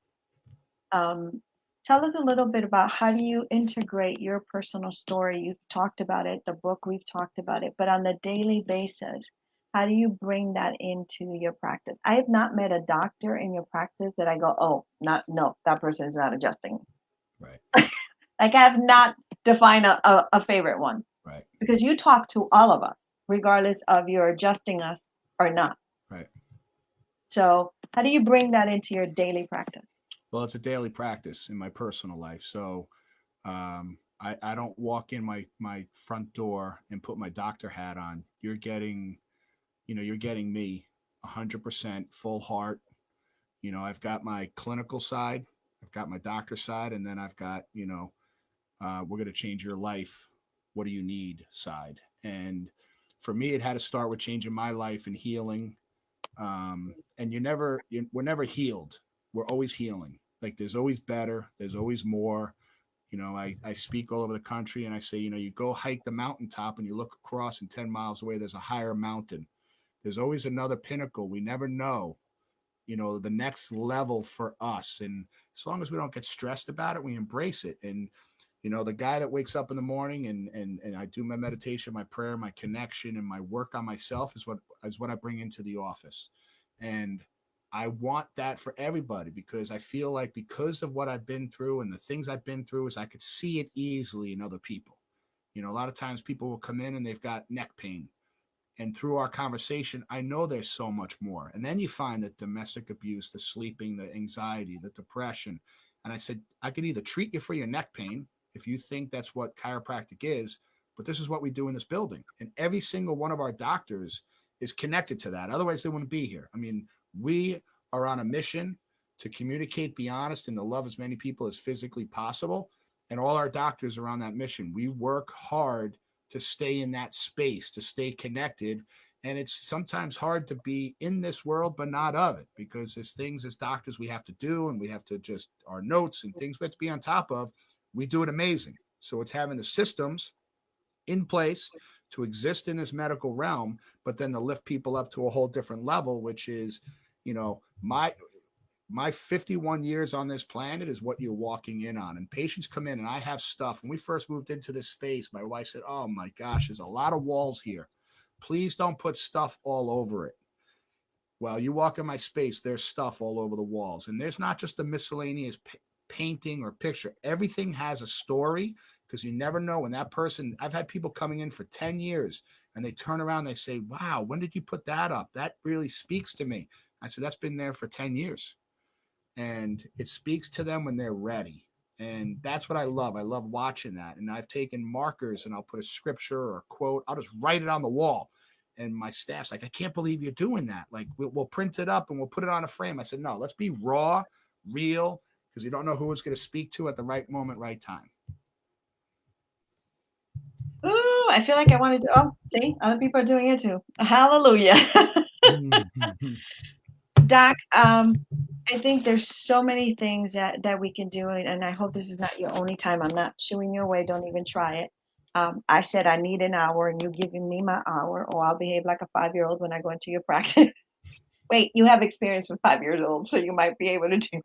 Tell us a little bit about how do you integrate your personal story? You've talked about it, the book, we've talked about it, but on the daily basis, how do you bring that into your practice? I have not met a doctor in your practice that I go, no, that person is not adjusting. Right. Like I have not defined a favorite one. Right. because you talk to all of us, regardless of you're adjusting us or not. Right. So how do you bring that into your daily practice? Well, it's a daily practice in my personal life. So I don't walk in my front door and put my doctor hat on. You're getting, you're getting me 100% full heart. I've got my clinical side, I've got my doctor side, and then I've got, we're going to change your life. What do you need side? And for me, it had to start with changing my life and healing. And we're never healed. We're always healing. Like there's always better. There's always more. I speak all over the country and I say, you go hike the mountaintop and you look across and 10 miles away, there's a higher mountain. There's always another pinnacle. We never know, the next level for us. And as long as we don't get stressed about it, we embrace it. And, the guy that wakes up in the morning and I do my meditation, my prayer, my connection, and my work on myself is what I bring into the office. And I want that for everybody because I feel like because of what I've been through and the things I've been through is I could see it easily in other people. A lot of times people will come in and they've got neck pain. And through our conversation, I know there's so much more. And then you find that domestic abuse, the sleeping, the anxiety, the depression. And I said, I could either treat you for your neck pain if you think that's what chiropractic is, but this is what we do in this building. And every single one of our doctors is connected to that. Otherwise, they wouldn't be here. I mean, we are on a mission to communicate, be honest, and to love as many people as physically possible. And all our doctors are on that mission. We work hard to stay in that space, to stay connected. And it's sometimes hard to be in this world, but not of it, because there's things as doctors we have to do, and we have to just our notes and things we have to be on top of. We do it amazing. So it's having the systems in place to exist in this medical realm, but then to lift people up to a whole different level, which is, my 51 years on this planet is what you're walking in on. And patients come in and I have stuff. When we first moved into this space, my wife said, oh my gosh, there's a lot of walls here. Please don't put stuff all over it. Well, you walk in my space, there's stuff all over the walls. And there's not just a miscellaneous painting or picture. Everything has a story because you never know when that person, I've had people coming in for 10 years and they turn around, they say, wow, when did you put that up? That really speaks to me. I said, that's been there for 10 years. And it speaks to them when they're ready. And that's what I love. I love watching that. And I've taken markers and I'll put a scripture or a quote. I'll just write it on the wall. And my staff's like, I can't believe you're doing that. Like, we'll print it up and we'll put it on a frame. I said, no, let's be raw, real, because you don't know who it's going to speak to at the right moment, right time. Ooh, I feel like I wanted to. Oh, see, other people are doing it too. Hallelujah. Doc, I think there's so many things that we can do, and I hope this is not your only time. I'm not shooing your way. Don't even try it. I said I need an hour, and you're giving me my hour, or I'll behave like a 5-year-old when I go into your practice. Wait, you have experience with 5 years old, so you might be able to do.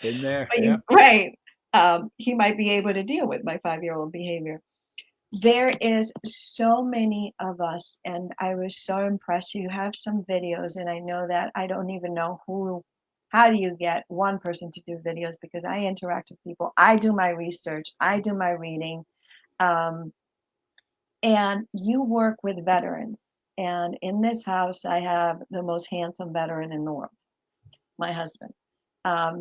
Been there, yeah. Right. He might be able to deal with my 5-year-old behavior. There is so many of us, and I was so impressed. You have some videos, and I know that I don't even know how do you get one person to do videos, because I interact with people. I do my research, I do my reading, and you work with veterans. And in this house, I have the most handsome veteran in the world, my husband.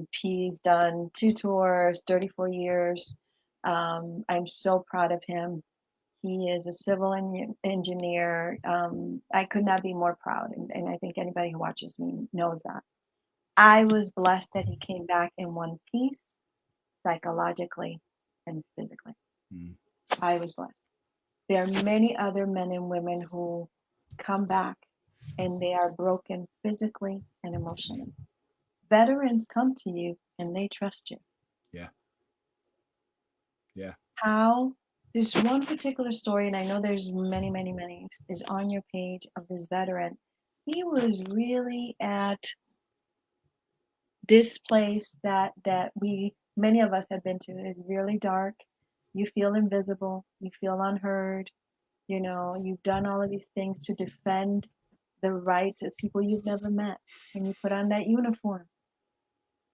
He's done 2 tours, 34 years. I'm so proud of him. He is a civil engineer. I could not be more proud. And I think anybody who watches me knows that. I was blessed that he came back in one piece, psychologically and physically. Mm. I was blessed. There are many other men and women who come back and they are broken physically and emotionally. Veterans come to you and they trust you. Yeah. Yeah. How this one particular story, and I know there's many, many, many, is on your page of this veteran. He was really at this place that we many of us have been to. It's really dark. You feel invisible. You feel unheard. You've done all of these things to defend the rights of people you've never met. And you put on that uniform.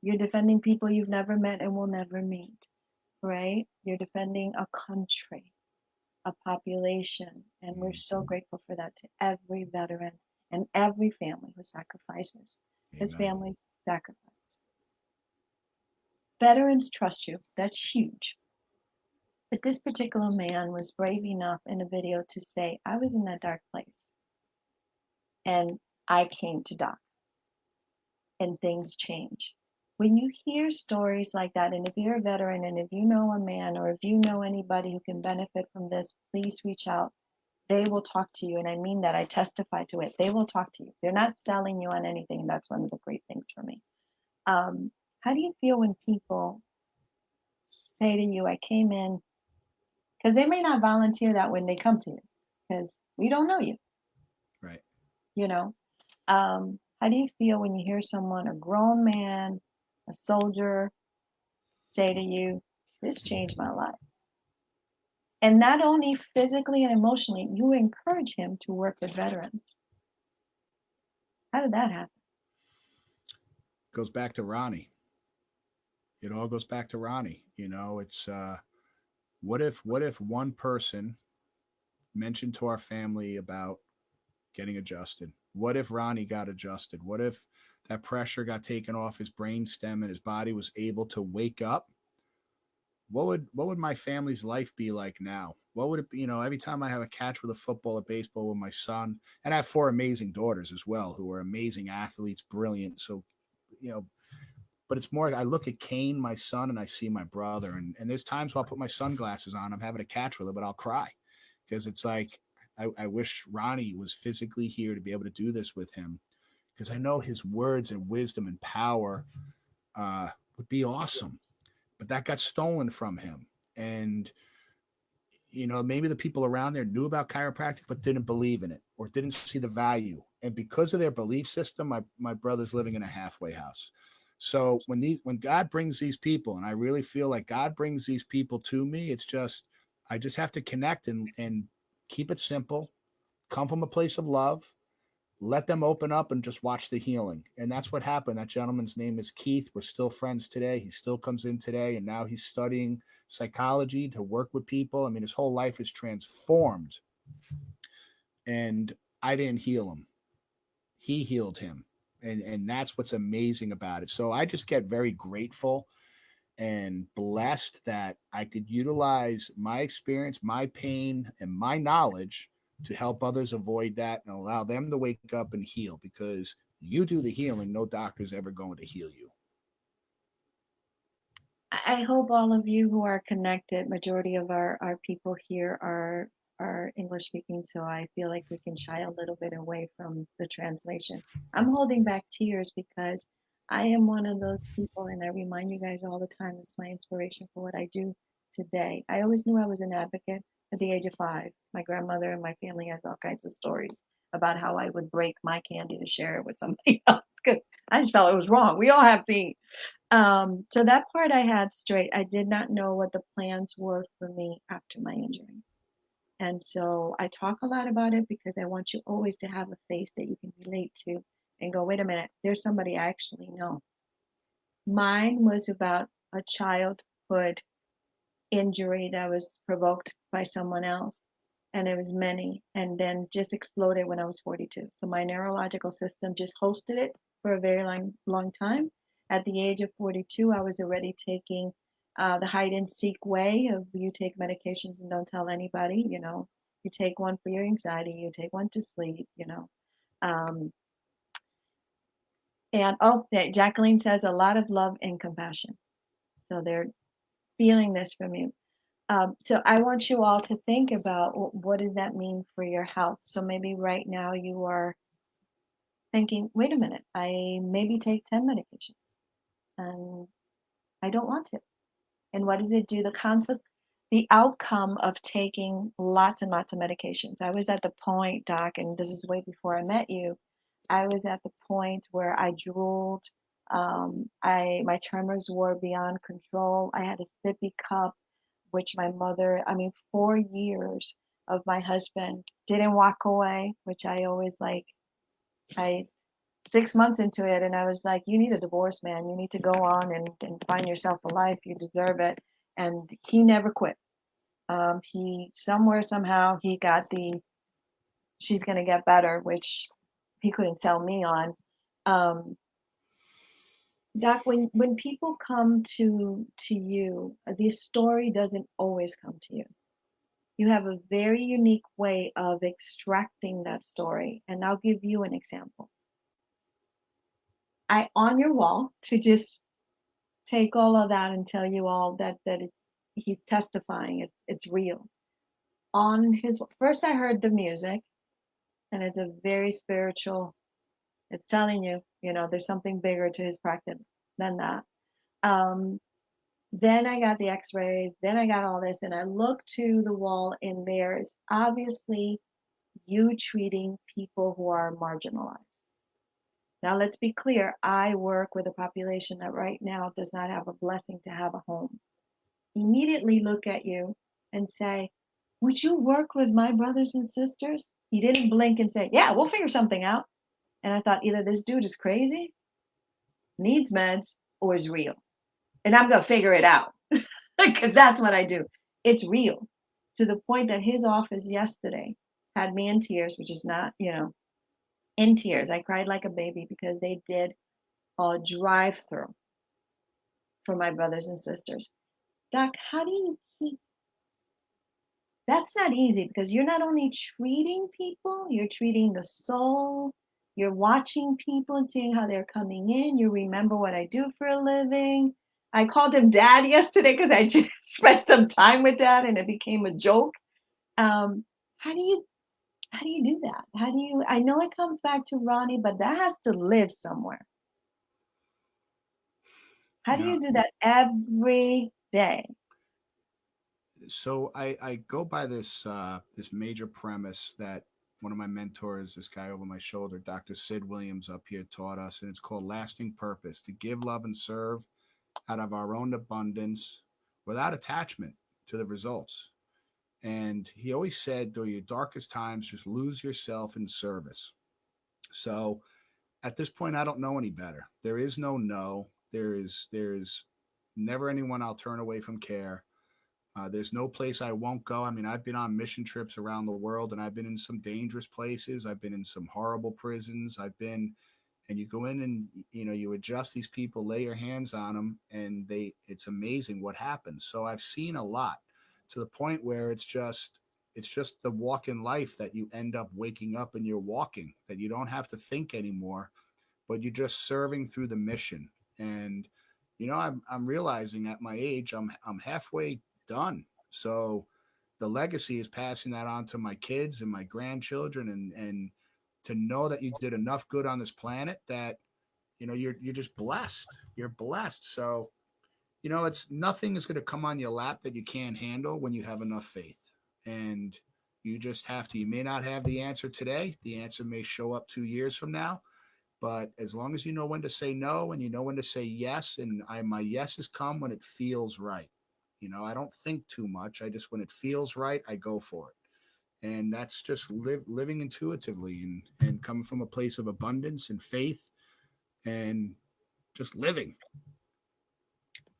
You're defending people you've never met and will never meet, right? You're defending a country, a population, and we're so grateful for that, to every veteran and every family who sacrifices, because Amen. families sacrifice. Veterans trust you. That's huge. But this particular man was brave enough in a video to say, I was in that dark place and I came to doc, and things change. When you hear stories like that, and if you're a veteran and if you know a man or if you know anybody who can benefit from this, please reach out. They will talk to you. And I mean that. I testify to it. They will talk to you. They're not selling you on anything. That's one of the great things for me. How do you feel when people say to you, I came in, because they may not volunteer that when they come to you, because we don't know you, Right. you know? How do you feel when you hear someone, a grown man, a soldier, say to you, this changed my life? And not only physically and emotionally, you encourage him to work with veterans. How did that happen? Goes back to Ronnie. It all goes back to Ronnie. It's what if one person mentioned to our family about getting adjusted? What if Ronnie got adjusted? What if that pressure got taken off his brain stem and his body was able to wake up? What would my family's life be like now? What would it be? Every time I have a catch with a football or baseball with my son, and I have 4 amazing daughters as well who are amazing athletes, brilliant. So, you know, but it's more, I look at Kane, my son, and I see my brother. And there's times where I'll put my sunglasses on, I'm having a catch with him, but I'll cry because it's like, I wish Ronnie was physically here to be able to do this with him, because I know his words and wisdom and power would be awesome. But that got stolen from him. And, maybe the people around there knew about chiropractic, but didn't believe in it or didn't see the value. And because of their belief system, my brother's living in a halfway house. So when God brings these people, and I really feel like God brings these people to me, I just have to connect and keep it simple, come from a place of love, let them open up and just watch the healing. And that's what happened. That gentleman's name is Keith. We're still friends today. He still comes in today, and now he's studying psychology to work with people. I mean, his whole life is transformed. And I didn't heal him. He healed him. And that's what's amazing about it. So I just get very grateful and blessed that I could utilize my experience, my pain, and my knowledge to help others avoid that and allow them to wake up and heal, because you do the healing. No doctor's ever going to heal you. I hope all of you who are connected, majority of our people here are English speaking, so I feel like we can shy a little bit away from the translation. I'm holding back tears because I am one of those people, and I remind you guys all the time, it's my inspiration for what I do today. I always knew I was an advocate at the age of 5. My grandmother and my family has all kinds of stories about how I would break my candy to share it with somebody else because I just felt it was wrong. We all have to eat. So that part I had straight. I did not know what the plans were for me after my injury. And so I talk a lot about it because I want you always to have a face that you can relate to and go, wait a minute, there's somebody I actually know. Mine was about a childhood injury that was provoked by someone else. And it was many, and then just exploded when I was 42. So my neurological system just hosted it for a very long time. At the age of 42, I was already taking the hide and seek way of, you take medications and don't tell anybody. You take one for your anxiety, you take one to sleep. Um, and Jacqueline says a lot of love and compassion. So they're feeling this from you. So I want you all to think about, what does that mean for your health? So maybe right now you are thinking, wait a minute, I maybe take 10 medications and I don't want to. And what does it do? The outcome of taking lots and lots of medications. I was at the point, Doc, and this is way before I met you, I was at the point where I drooled. My tremors were beyond control. I had a sippy cup, which my mother, 4 years of my husband didn't walk away, which I always like. 6 months into it, and I was like, you need a divorce, man. You need to go on and find yourself a life. You deserve it. And he never quit. He somewhere, somehow, he got she's going to get better, which he couldn't sell me on. Doc, when people come to you, the story doesn't always come to you. You have a very unique way of extracting that story, and I'll give you an example. On your wall, to just take all of that and tell you all that he's testifying, it's real. On his first, I heard the music, and it's a very spiritual. It's telling you, there's something bigger to his practice than that. Then I got the X-rays. Then I got all this, and I looked to the wall, and there's obviously you treating people who are marginalized. Now, let's be clear. I work with a population that right now does not have a blessing to have a home. Immediately look at you and say, would you work with my brothers and sisters? He didn't blink and say, yeah, we'll figure something out. And I thought either this dude is crazy, needs meds, or is real. And I'm going to figure it out because that's what I do. It's real, to the point that his office yesterday had me in tears, which is not, in tears. I cried like a baby because they did a drive-through for my brothers and sisters. Doc, how do you keep? That's not easy because you're not only treating people, you're treating the soul. You're watching people and seeing how they're coming in. You remember what I do for a living. I called him Dad yesterday because I just spent some time with Dad and it became a joke. How do you do that? I know it comes back to Ronnie, but that has to live somewhere. How do you do that every day? So I go by this this major premise that one of my mentors, this guy over my shoulder, Dr. Sid Williams up here, taught us, and it's called lasting purpose: to give, love, and serve out of our own abundance without attachment to the results. And he always said, during your darkest times, just lose yourself in service. So at this point, I don't know any better. There is no no. There's never anyone I'll turn away from care. There's no place I won't go. I mean, I've been on mission trips around the world, and I've been in some dangerous places. I've been in some horrible prisons. And you go in and you adjust these people, lay your hands on them, and it's amazing what happens. So I've seen a lot, to the point where it's just the walk in life that you end up waking up and you're walking, that you don't have to think anymore, but you're just serving through the mission. And I'm realizing at my age I'm halfway done. So the legacy is passing that on to my kids and my grandchildren, and to know that you did enough good on this planet that you're just blessed. You're blessed. So it's nothing is going to come on your lap that you can't handle when you have enough faith. And you just have to. You may not have the answer today. The answer may show up 2 years from now. But as long as you know when to say no and you know when to say yes, and my yeses come when it feels right. I don't think too much. I just, when it feels right, I go for it. And that's just living intuitively, and coming from a place of abundance and faith, and just living.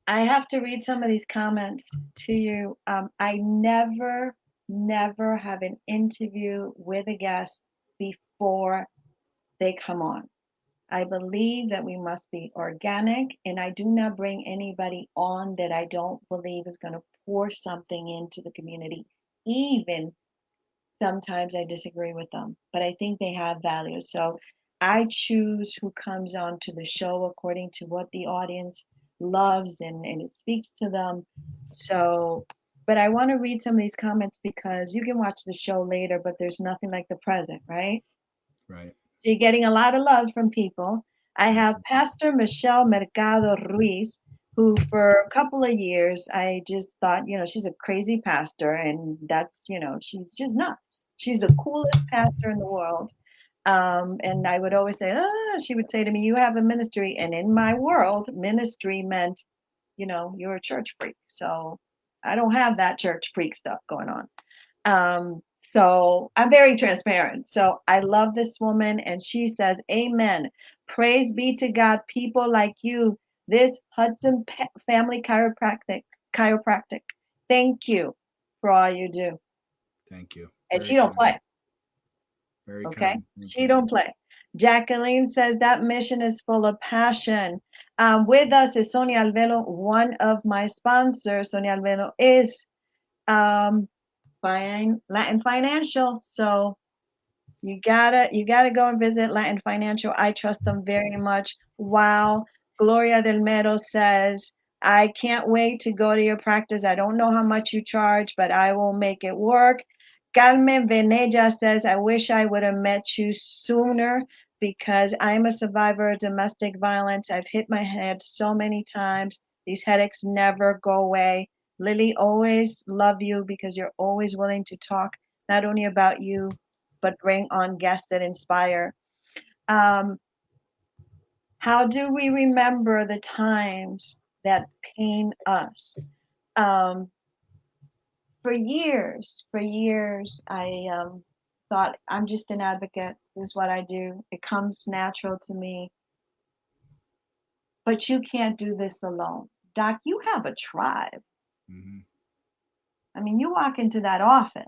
I have to read some of these comments to you. I never have an interview with a guest before they come on. I believe that we must be organic, and I do not bring anybody on that I don't believe is going to pour something into the community. Even sometimes I disagree with them, but I think they have value. So I choose who comes on to the show according to what the audience loves, and it speaks to them. So, but I want to read some of these comments because you can watch the show later, but there's nothing like the present, right? Right. So you're getting a lot of love from people. I have Pastor Michelle Mercado Ruiz, who for a couple of years, I just thought, she's a crazy pastor, and that's, she's just nuts. She's the coolest pastor in the world. And I would always say, she would say to me, you have a ministry. And in my world, ministry meant, you're a church freak. So I don't have that church freak stuff going on. So I'm very transparent. So I love this woman, and she says, Amen. Praise be to God, people like you, this Hudson family chiropractic. Thank you. for all you do. Thank you. And Very she don't kind. play. Very Okay. kind. Thank She you. don't play. Jacqueline says that mission is full of passion. With us is Sonia Alvelo, one of my sponsors. Sonia Alvelo is um, Latin Financial. So you gotta go and visit Latin Financial. I trust them very much. Wow. Gloria Del Mero says, I can't wait to go to your practice. I don't know how much you charge, but I will make it work. Carmen Veneja says, I wish I would have met you sooner because I'm a survivor of domestic violence. I've hit my head so many times. These headaches never go away. Lily, always love you because you're always willing to talk not only about you, but bring on guests that inspire. Um, how do we remember the times that pain us? Um, for years, I thought I'm just an advocate. This is what I do. It comes natural to me. But you can't do this alone. Doc, you have a tribe. Hmm. I mean, you walk into that office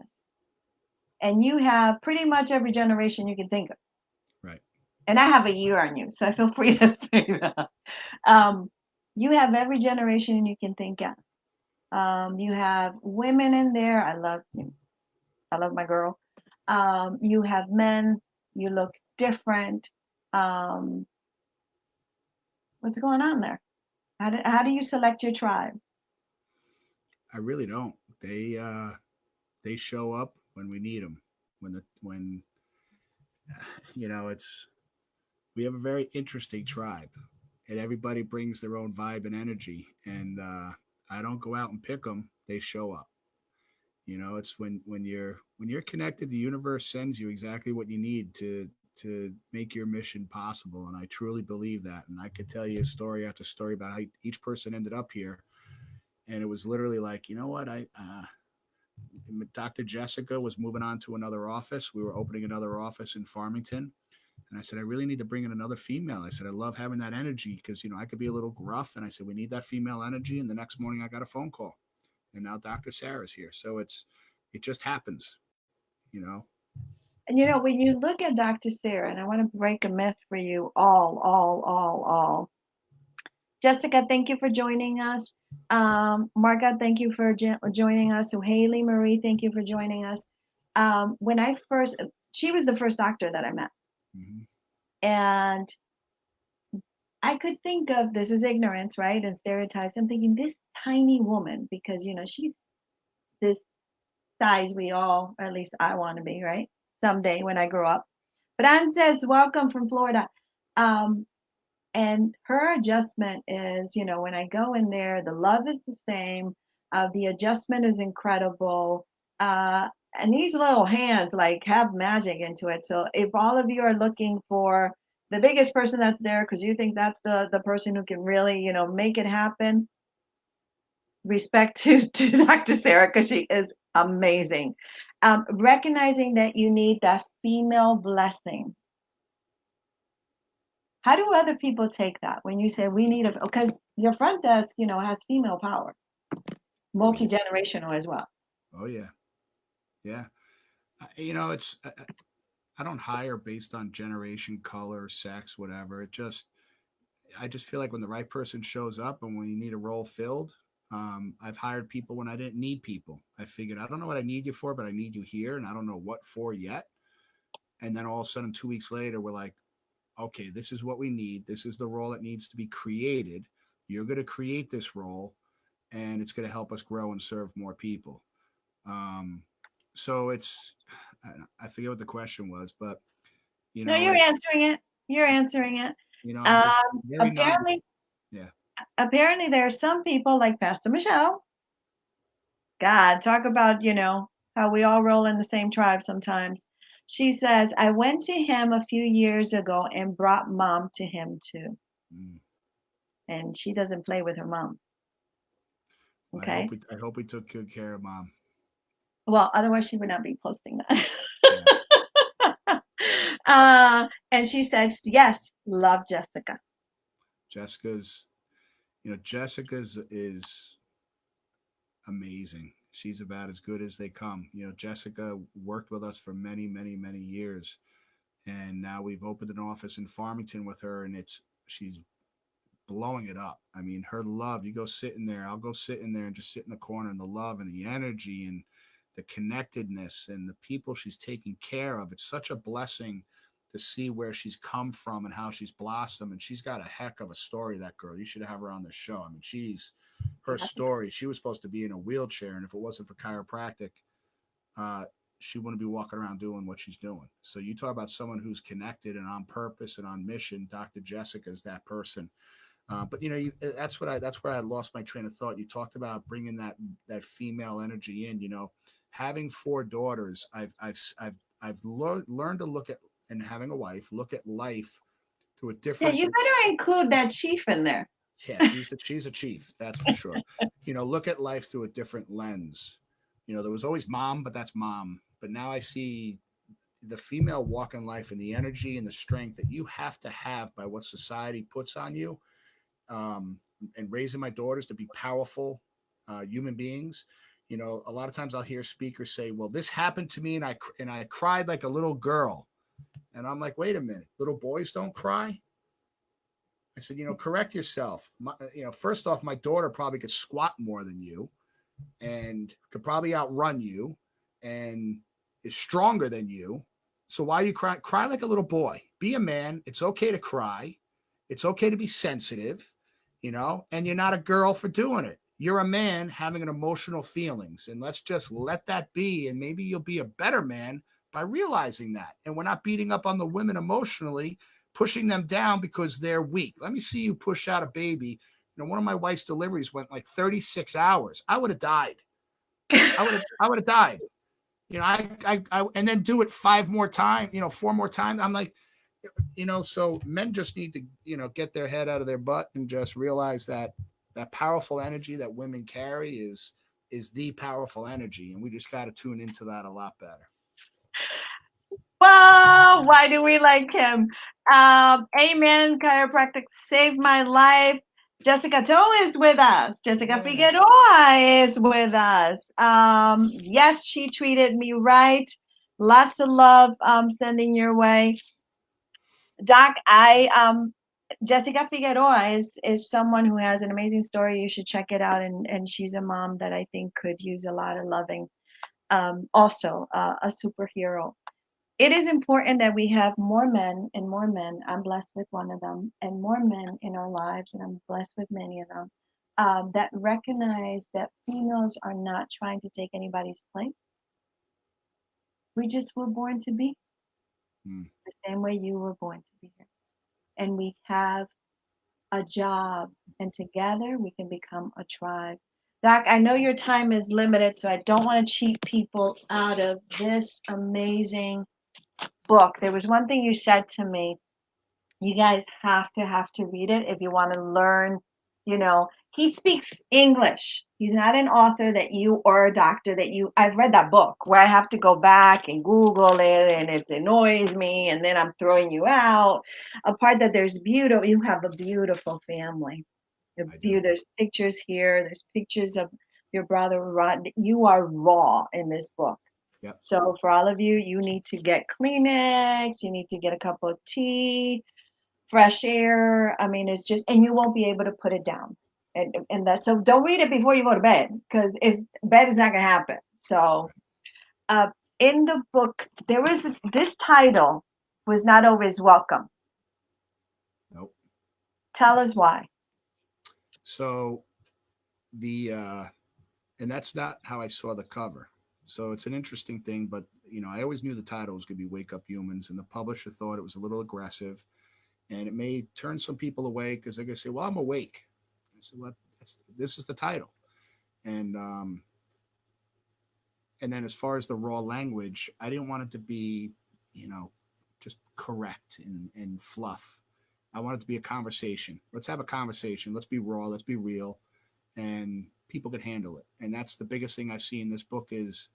and you have pretty much every generation you can think of. Right. And I have a year on you, so I feel free to say that. Um, you have every generation you can think of. You have women in there. I love my girl. You have men. You look different. Um, what's going on there? How do you select your tribe? I really don't. They show up when we need them. When it's we have a very interesting tribe, and everybody brings their own vibe and energy. And I don't go out and pick them; they show up. It's when you're connected, the universe sends you exactly what you need to make your mission possible. And I truly believe that. And I could tell you story after story about how each person ended up here. And it was literally like, you know what, I Dr. Jessica was moving on to another office. We were opening another office in Farmington. And I said, I really need to bring in another female. I said, I love having that energy because, I could be a little gruff. And I said, we need that female energy. And the next morning I got a phone call. And now Dr. Sarah's here. So it just happens, you know. And when you look at Dr. Sarah, and I want to break a myth for you all. Jessica, thank you for joining us. Marga, thank you for joining us. So Haley Marie, thank you for joining us. When I first, she was the first doctor that I met. Mm-hmm. And I could think of, this is ignorance, right? And stereotypes. I'm thinking this tiny woman, because, she's this size we all, or at least I want to be, right? Someday when I grow up. But Ann says, welcome from Florida. And her adjustment is, when I go in there, the love is the same. The adjustment is incredible. And these little hands like have magic into it. So if all of you are looking for the biggest person that's there because you think that's the person who can really, make it happen, respect to Dr. Sarah because she is amazing. Recognizing that you need that female blessing. How do other people take that when you say we need because your front desk, has female power, multi-generational as well. Oh yeah. Yeah. It's I don't hire based on generation, color, sex, whatever. I just feel like when the right person shows up and when you need a role filled, I've hired people when I didn't need people. I figured I don't know what I need you for, but I need you here, and I don't know what for yet. And then all of a sudden, 2 weeks later, we're like, okay, this is what we need. This is the role that needs to be created. You're going to create this role, and it's going to help us grow and serve more people. Um, so I forget what the question was, but No, you're it, answering it. You're answering it. I'm just very not. Apparently, Yeah. apparently there are some people like Pastor Michelle. God, talk about, how we all roll in the same tribe sometimes. She says, I went to him a few years ago and brought mom to him too. Mm. And she doesn't play with her mom. Okay. I hope we took good care of mom. Well, otherwise she would not be posting that. Yeah. And she says, yes, love Jessica. Jessica's, Jessica's is amazing. She's about as good as they come. You know, Jessica worked with us for many, many, many years, and now we've opened an office in Farmington with her, and she's blowing it up. I mean, her love, you go sit in there, I'll go sit in there and just sit in the corner, and the love and the energy and the connectedness and the people she's taking care of. It's such a blessing to see where she's come from and how she's blossomed. And she's got a heck of a story, that girl. You should have her on the show. I mean, her story, she was supposed to be in a wheelchair, and if it wasn't for chiropractic, uh, she wouldn't be walking around doing what she's doing. So you talk about someone who's connected and on purpose and on mission. Dr. Jessica is that person. But you know, that's where I lost my train of thought. You talked about bringing that female energy in. You know, having 4 daughters, learned to look at, and having a wife, look at life through a Yeah, different. you better include that chief in there. Yeah, she's a chief, that's for sure. You know, look at life through a different lens. You know, there was always mom, but that's mom. But now I see the female walk in life and the energy and the strength that you have to have by what society puts on you, um, and raising my daughters to be powerful human beings. You know, a lot of times I'll hear speakers say, "Well, this happened to me, and I cried like a little girl," and I'm like, "Wait a minute, little boys don't cry." I said, "You know, correct yourself. First off, my daughter probably could squat more than you, and could probably outrun you, and is stronger than you. So why are you crying? Cry like a little boy. Be a man. It's okay to cry. It's okay to be sensitive, and you're not a girl for doing it. You're a man having an emotional feelings, and let's just let that be. And maybe you'll be a better man by realizing that. And we're not beating up on the women emotionally, pushing them down because they're weak. Let me see you push out a baby. One of my wife's deliveries went like 36 hours. I would have died. I would have died. And then do it 4 more times. I'm like, so men just need to, get their head out of their butt and just realize that that powerful energy that women carry is the powerful energy. And we just got to tune into that a lot better. Well, why do we like him? Amen. Chiropractic saved my life. Jessica Toe is with us. Jessica Figueroa is with us. Yes, she tweeted me right. Lots of love sending your way. Doc, Jessica Figueroa is someone who has an amazing story. You should check it out. And she's a mom that I think could use a lot of loving. Also, a superhero. It is important that we have more men and more men. I'm blessed with one of them, and more men in our lives, and I'm blessed with many of them, that recognize that females are not trying to take anybody's place. We just were born to be the same way you were born to be here. And we have a job, and together we can become a tribe. Doc, I know your time is limited, so I don't want to cheat people out of this amazing book. There was one thing you said to me. You guys have to read it if you want to learn. He speaks English. He's not an author that you, or a doctor that you. I've read that book where I have to go back and Google it, and it annoys me, and then I'm throwing you out. A part that there's beautiful. You have a beautiful family. There's pictures here. There's pictures of your brother Rod. You are raw in this book. Yep. So for all of you, you need to get Kleenex. You need to get a cup of tea, fresh air. I mean, it's just, and you won't be able to put it down. And that, so don't read it before you go to bed, because bed is not going to happen. So in the book, there was this title was not always welcome. Nope. Tell us why. So and that's not how I saw the cover. So it's an interesting thing, but I always knew the title was going to be Wake Up Humans, and the publisher thought it was a little aggressive, and it may turn some people away because they're going to say, well, I'm awake. I said, well, this is the title. And then as far as the raw language, I didn't want it to be, just correct and fluff. I want it to be a conversation. Let's have a conversation. Let's be raw. Let's be real. And people could handle it. And that's the biggest thing I see in this book is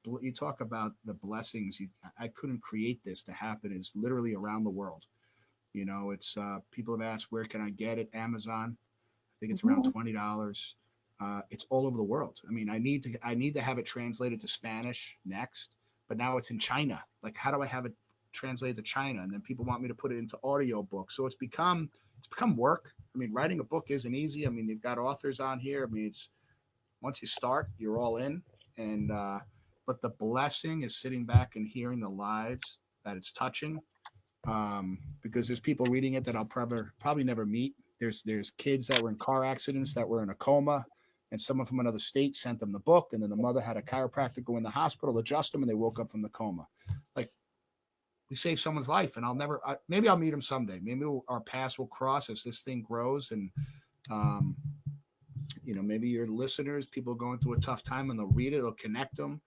you talk about the blessings. I couldn't create this to happen. Is literally around the world. It's people have asked, where can I get it? Amazon. I think it's around $20. it's all over the world. I mean, I need to have it translated to Spanish next, but now it's in China. Like, how do I have it translated to China? And then people want me to put it into audio books. So it's become work. I mean, writing a book isn't easy. I mean, you've got authors on here. I mean, it's once you start, you're all in. And but the blessing is sitting back and hearing the lives that it's touching. Because there's people reading it that I'll probably never meet. There's kids that were in car accidents that were in a coma, and someone from another state sent them the book, and then the mother had a chiropractor go in the hospital, adjust them, and they woke up from the coma. Like, we saved someone's life, and maybe I'll meet him someday. Maybe our paths will cross as this thing grows, and um, maybe your listeners, people going through a tough time, and they'll read it, they'll connect them,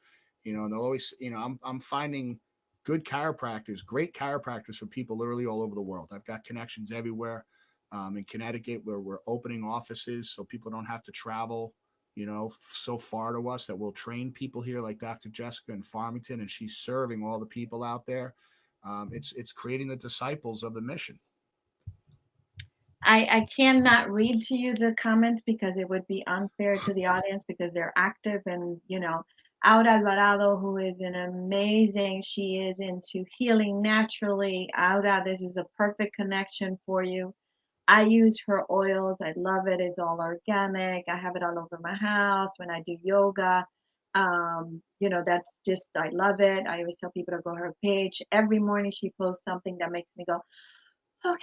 and they'll always, I'm finding good chiropractors, great chiropractors for people literally all over the world. I've got connections everywhere. In Connecticut, where we're opening offices so people don't have to travel, so far to us, that we'll train people here, like Dr. Jessica in Farmington, and she's serving all the people out there. It's creating the disciples of the mission. I cannot read to you the comments because it would be unfair to the audience because they're active and, Aura Alvarado, who is an amazing, she is into healing naturally. Aura, this is a perfect connection for you. I use her oils. I love it. It's all organic. I have it all over my house when I do yoga. That's just, I love it. I always tell people to go to her page. Every morning she posts something that makes me go, okay,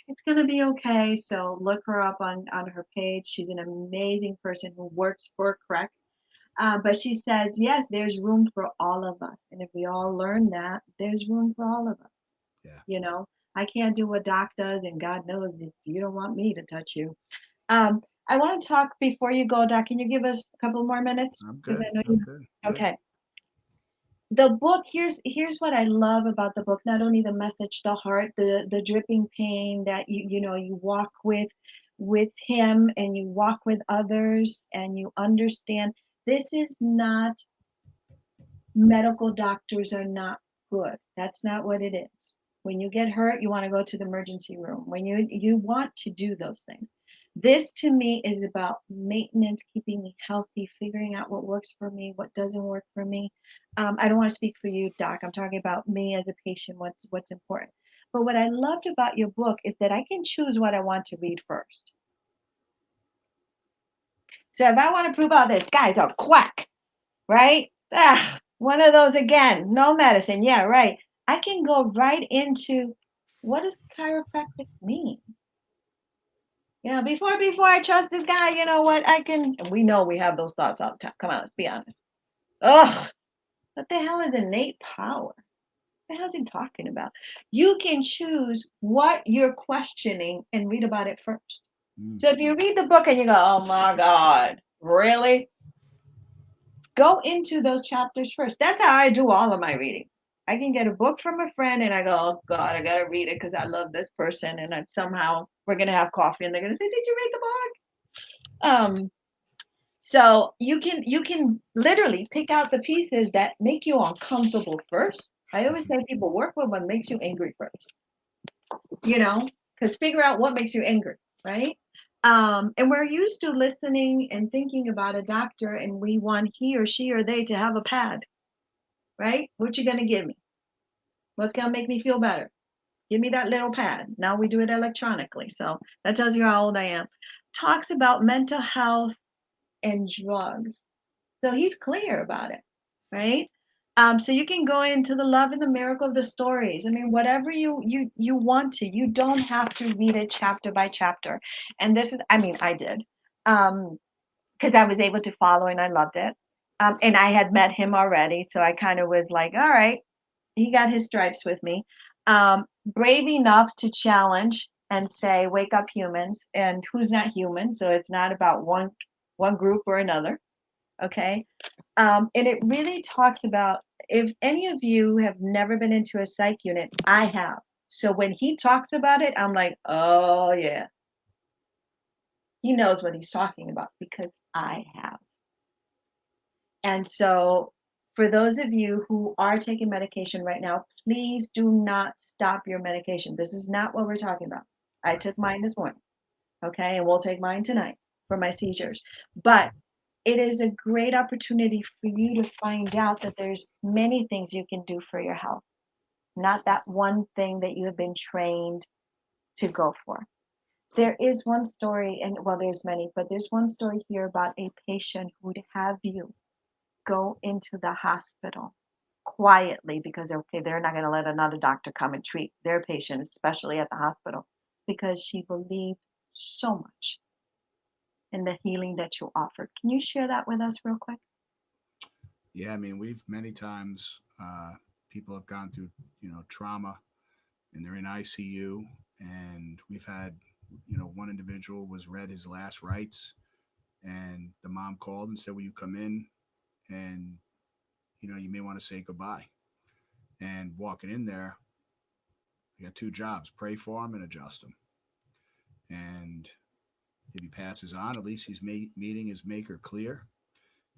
it's going to be okay. So look her up on her page. She's an amazing person who works for CREC. But she says, yes, there's room for all of us. And if we all learn that, there's room for all of us. Yeah. I can't do what Doc does, and God knows if you don't want me to touch you. I want to talk before you go, Doc. Can you give us a couple more minutes? I'm Because good. I know I'm you. good. Okay. Yeah. The book, here's what I love about the book. Not only the message, the heart, the dripping pain that you walk with him and you walk with others and you understand. This is not, medical doctors are not good. That's not what it is. When you get hurt, you want to go to the emergency room. When you want to do those things. This to me is about maintenance, keeping me healthy, figuring out what works for me, what doesn't work for me. I don't want to speak for you, Doc. I'm talking about me as a patient, what's important. But what I loved about your book is that I can choose what I want to read first. So if I want to prove, this guy's a quack, right? One of those again, no medicine. Yeah, right. I can go right into, what does chiropractic mean? Before I trust this guy, you know what? We know we have those thoughts all the time. Come on, let's be honest. Ugh, what the hell is innate power? What the hell is he talking about? You can choose what you're questioning and read about it first. So if you read the book and you go, oh my God, really? Go into those chapters first. That's how I do all of my reading. I can get a book from a friend and I go, oh God, I gotta read it because I love this person, and somehow we're gonna have coffee and they're gonna say, did you read the book? So you can literally pick out the pieces that make you uncomfortable first. I always say people work with what makes you angry first. Because figure out what makes you angry, right? And we're used to listening and thinking about a doctor, and we want he or she or they to have a pad, right? What you gonna give me? What's gonna make me feel better? Give me that little pad. Now we do it electronically, so that tells you how old I am. Talks about mental health and drugs, so he's clear about it, right? So you can go into the love and the miracle of the stories. I mean, whatever you want to. You don't have to read it chapter by chapter. And this is, I mean, I did, because I was able to follow and I loved it. And I had met him already, so I kind of was like, all right, he got his stripes with me. Brave enough to challenge and say, wake up, humans, and who's not human. So it's not about one group or another. Okay. And it really talks about, if any of you have never been into a psych unit, I have. So when he talks about it, I'm like, oh yeah, he knows what he's talking about because I have. And so for those of you who are taking medication right now, please do not stop your medication. This is not what we're talking about. I took mine this morning. Okay. And we'll take mine tonight. for my seizures. But it is a great opportunity for you to find out that there's many things you can do for your health, not that one thing that you have been trained to go for. There is one story, and well, there's many, but there's one story here about a patient who would have you go into the hospital quietly because, okay, they're not going to let another doctor come and treat their patient, especially at the hospital, because she believed so much in the healing that you offered. Can you share that with us real quick? Yeah, I mean, we've many times people have gone through, trauma, and they're in ICU, and we've had, one individual was read his last rites, and the mom called and said, "Will you come in? And you may want to say goodbye." And walking in there, I got two jobs: pray for him and adjust him. And if he passes on, at least he's meeting his maker clear.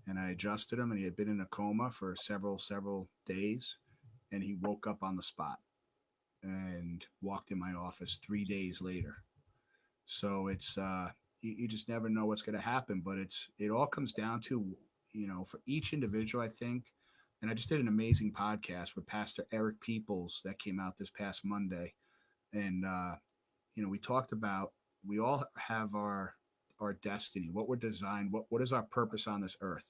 And I adjusted him, and he had been in a coma for several days, and he woke up on the spot and walked in my office 3 days later. So it's you just never know what's going to happen, but it all comes down to, for each individual, I think. And I just did an amazing podcast with Pastor Eric Peoples that came out this past Monday, and we talked about, we all have our destiny, what we're designed, what is our purpose on this earth.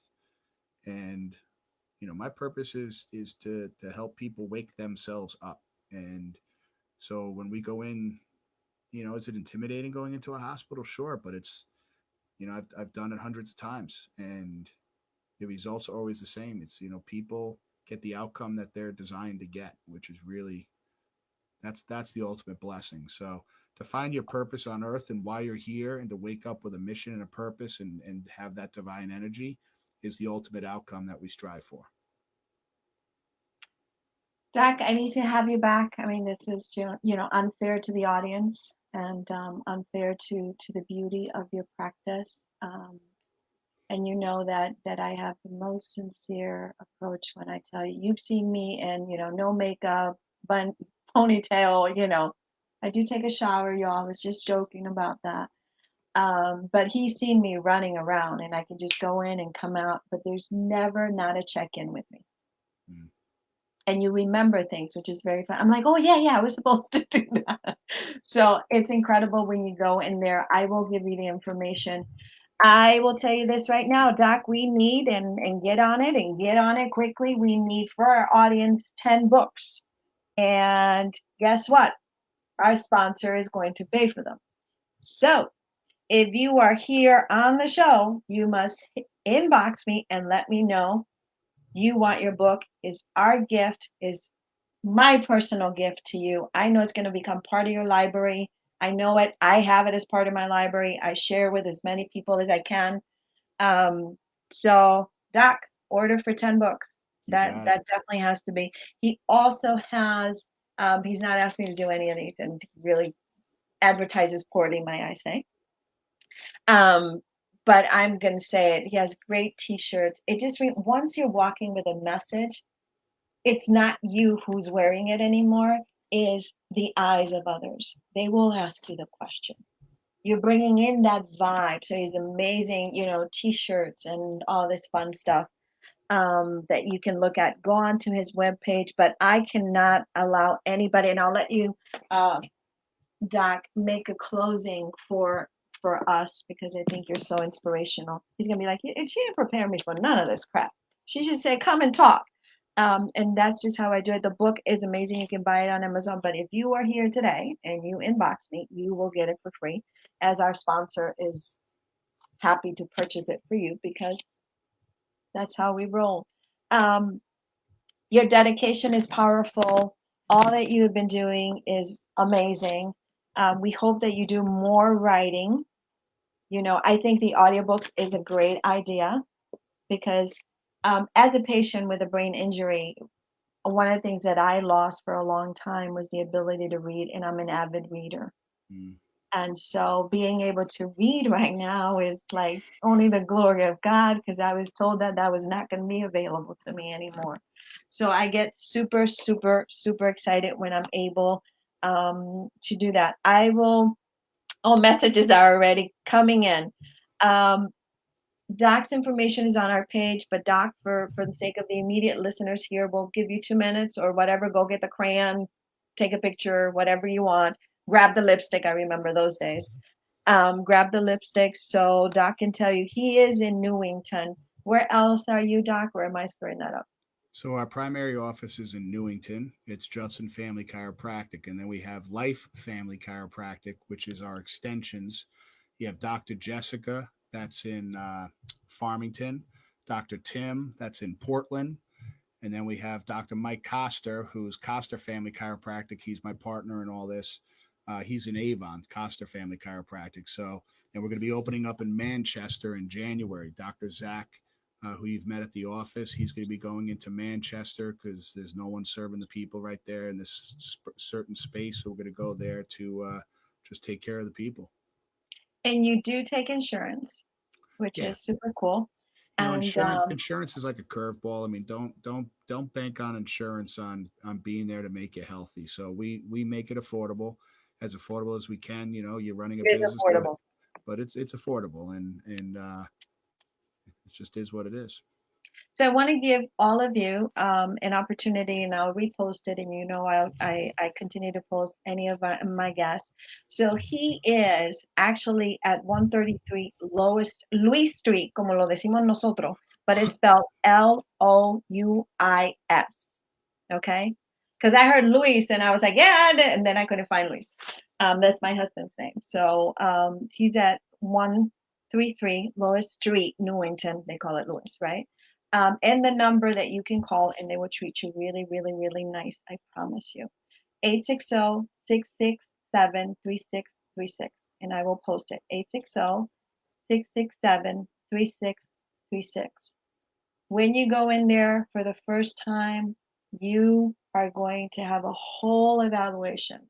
And my purpose is to help people wake themselves up. And so when we go in, is it intimidating going into a hospital? Sure, but it's, I've done it hundreds of times, and the results are always the same. It's, people get the outcome that they're designed to get, which is really, that's the ultimate blessing. So to find your purpose on earth and why you're here, and to wake up with a mission and a purpose, and have that divine energy, is the ultimate outcome that we strive for. Jack, I need to have you back. I mean, this is unfair to the audience, and unfair to the beauty of your practice. And you know that I have the most sincere approach when I tell you. You've seen me in no makeup, bun, ponytail. I do take a shower, y'all. I was just joking about that. But he's seen me running around, and I can just go in and come out, but there's never not a check-in with me. Mm. And you remember things, which is very fun. I'm like, oh yeah, I was supposed to do that. So it's incredible when you go in there. I will give you the information. I will tell you this right now, Doc, we need, and get on it, and get on it quickly. We need for our audience 10 books. And guess what? Our sponsor is going to pay for them. So if you are here on the show, you must inbox me and let me know you want your book. Is our gift, is my personal gift to you. I know it's going to become part of your library. I know it. I have it as part of my library. I share with as many people as I can. So Doc, order for 10 books. That definitely has to be. He also has, he's not asked me to do any of these, and really advertises poorly, may I say. But I'm going to say it. He has great t-shirts. It just means once you're walking with a message, it's not you who's wearing it anymore, is the eyes of others. They will ask you the question. You're bringing in that vibe. So he's amazing, t-shirts and all this fun stuff that you can look at. Go on to his webpage, but I cannot allow anybody, and I'll let you, Doc, make a closing for us, because I think you're so inspirational. He's gonna be like, she didn't prepare me for none of this crap. She just said, come and talk. And that's just how I do it. The book is amazing. You can buy it on Amazon. But if you are here today and you inbox me, you will get it for free, as our sponsor is happy to purchase it for you, because that's how we roll. Your dedication is powerful. All that you have been doing is amazing. We hope that you do more writing. I think the audiobooks is a great idea, because as a patient with a brain injury, one of the things that I lost for a long time was the ability to read, and I'm an avid reader. Mm. And so being able to read right now is like only the glory of God, because I was told that was not going to be available to me anymore. So I get super, super, super excited when I'm able to do that. Messages are already coming in. Doc's information is on our page, but Doc, for the sake of the immediate listeners here, we'll give you 2 minutes or whatever. Go get the crayon, take a picture, whatever you want. Grab the lipstick. I remember those days. Grab the lipstick so Doc can tell you he is in Newington. Where else are you, Doc? Or am I screwing that up? So our primary office is in Newington. It's Judson Family Chiropractic. And then we have Life Family Chiropractic, which is our extensions. You have Dr. Jessica, that's in Farmington. Dr. Tim, that's in Portland. And then we have Dr. Mike Coster, who's Coster Family Chiropractic. He's my partner in all this. He's in Avon, Coster Family Chiropractic. So, and we're going to be opening up in Manchester in January. Dr. Zach, who you've met at the office, he's going to be going into Manchester because there's no one serving the people right there in this certain space. So we're going to go there to just take care of the people. And you do take insurance, which is super cool. You know, insurance is like a curveball. I mean, don't bank on insurance on being there to make you healthy. So we make it affordable as we can. You know, you're running a business, affordable. but it's affordable, and it just is what it is. So I want to give all of you an opportunity, and I'll repost it. And you know, I continue to post any of my guests. So he is actually at 133 Luis Street, como lo decimos nosotros, but it's spelled Louis. Okay, because I heard Luis and I was like, yeah, and then I couldn't find Luis. That's my husband's name. So he's at 133 Lois Street, Newington. They call it Louis, right? And the number that you can call, and they will treat you really, really, really nice. I promise you. 860-667-3636. And I will post it. 860-667-3636. When you go in there for the first time, you are going to have a whole evaluation.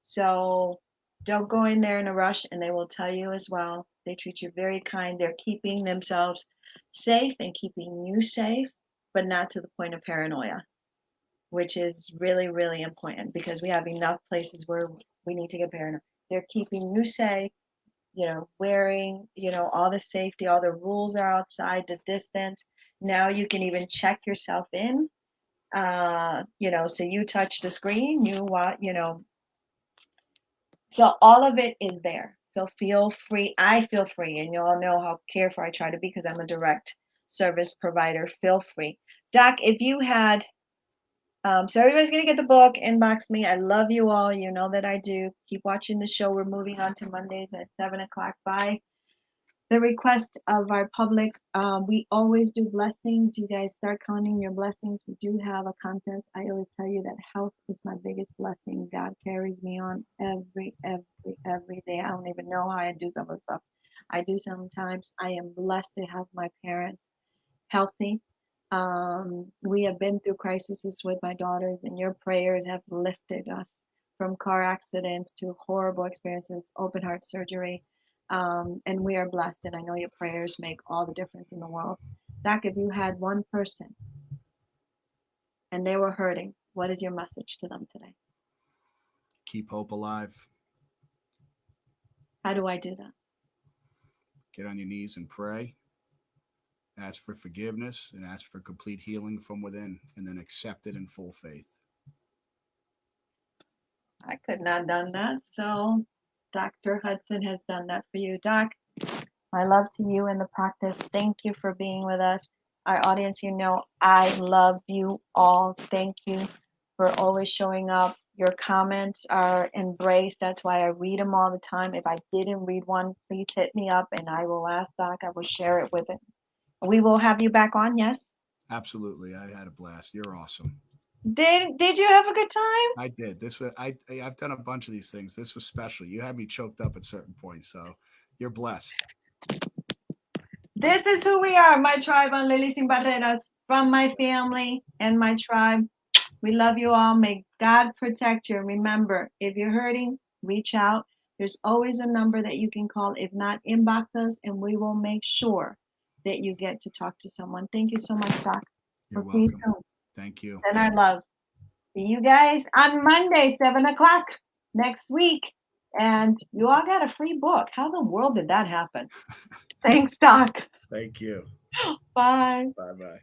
So don't go in there in a rush, and they will tell you as well. They treat you very kind. They're keeping themselves safe and keeping you safe, but not to the point of paranoia, which is really, really important because we have enough places where we need to get paranoid. They're keeping you safe, you know, wearing, you know, all the safety, all the rules are outside, the distance. Now you can even check yourself in, you know, so you touch the screen, you know, so all of it is there. So feel free. I feel free, and you all know how careful I try to be because I'm a direct service provider. Feel free. Doc, if you had, so everybody's going to get the book, inbox me. I love you all. You know that I do. Keep watching the show. We're moving on to Mondays at 7 o'clock. Bye. The request of our public, we always do blessings. You guys start counting your blessings. We do have a contest. I always tell you that health is my biggest blessing. God carries me on every day. I don't even know how I do some of the stuff I do sometimes. I am blessed to have my parents healthy. We have been through crises with my daughters, and your prayers have lifted us from car accidents to horrible experiences, open heart surgery. And we are blessed, and I know your prayers make all the difference in the world. Doc, if you had one person and they were hurting, what is your message to them today? Keep hope alive. How do I do that? Get on your knees and pray. Ask for forgiveness and ask for complete healing from within, and then accept it in full faith. I could not have done that, so Dr. Hudson has done that for you. Doc, my love to you in the practice. Thank you for being with us. Our audience, you know, I love you all. Thank you for always showing up. Your comments are embraced. That's why I read them all the time. If I didn't read one, please hit me up and I will ask Doc. I will share it with him. We will have you back on, yes? Absolutely. I had a blast. You're awesome. Did you have a good time? I did. I've done a bunch of these things. This was special. You had me choked up at certain points, so you're blessed. This is who we are, my tribe on Lily Sin Barreras, from my family and my tribe. We love you all. May God protect you. Remember, if you're hurting, reach out. There's always a number that you can call. If not, inbox us, and we will make sure that you get to talk to someone. Thank you so much, Doc. You're welcome. Thank you. And I love. See you guys on Monday, 7 o'clock next week. And you all got a free book. How in the world did that happen? Thanks, Doc. Thank you. Bye. Bye bye.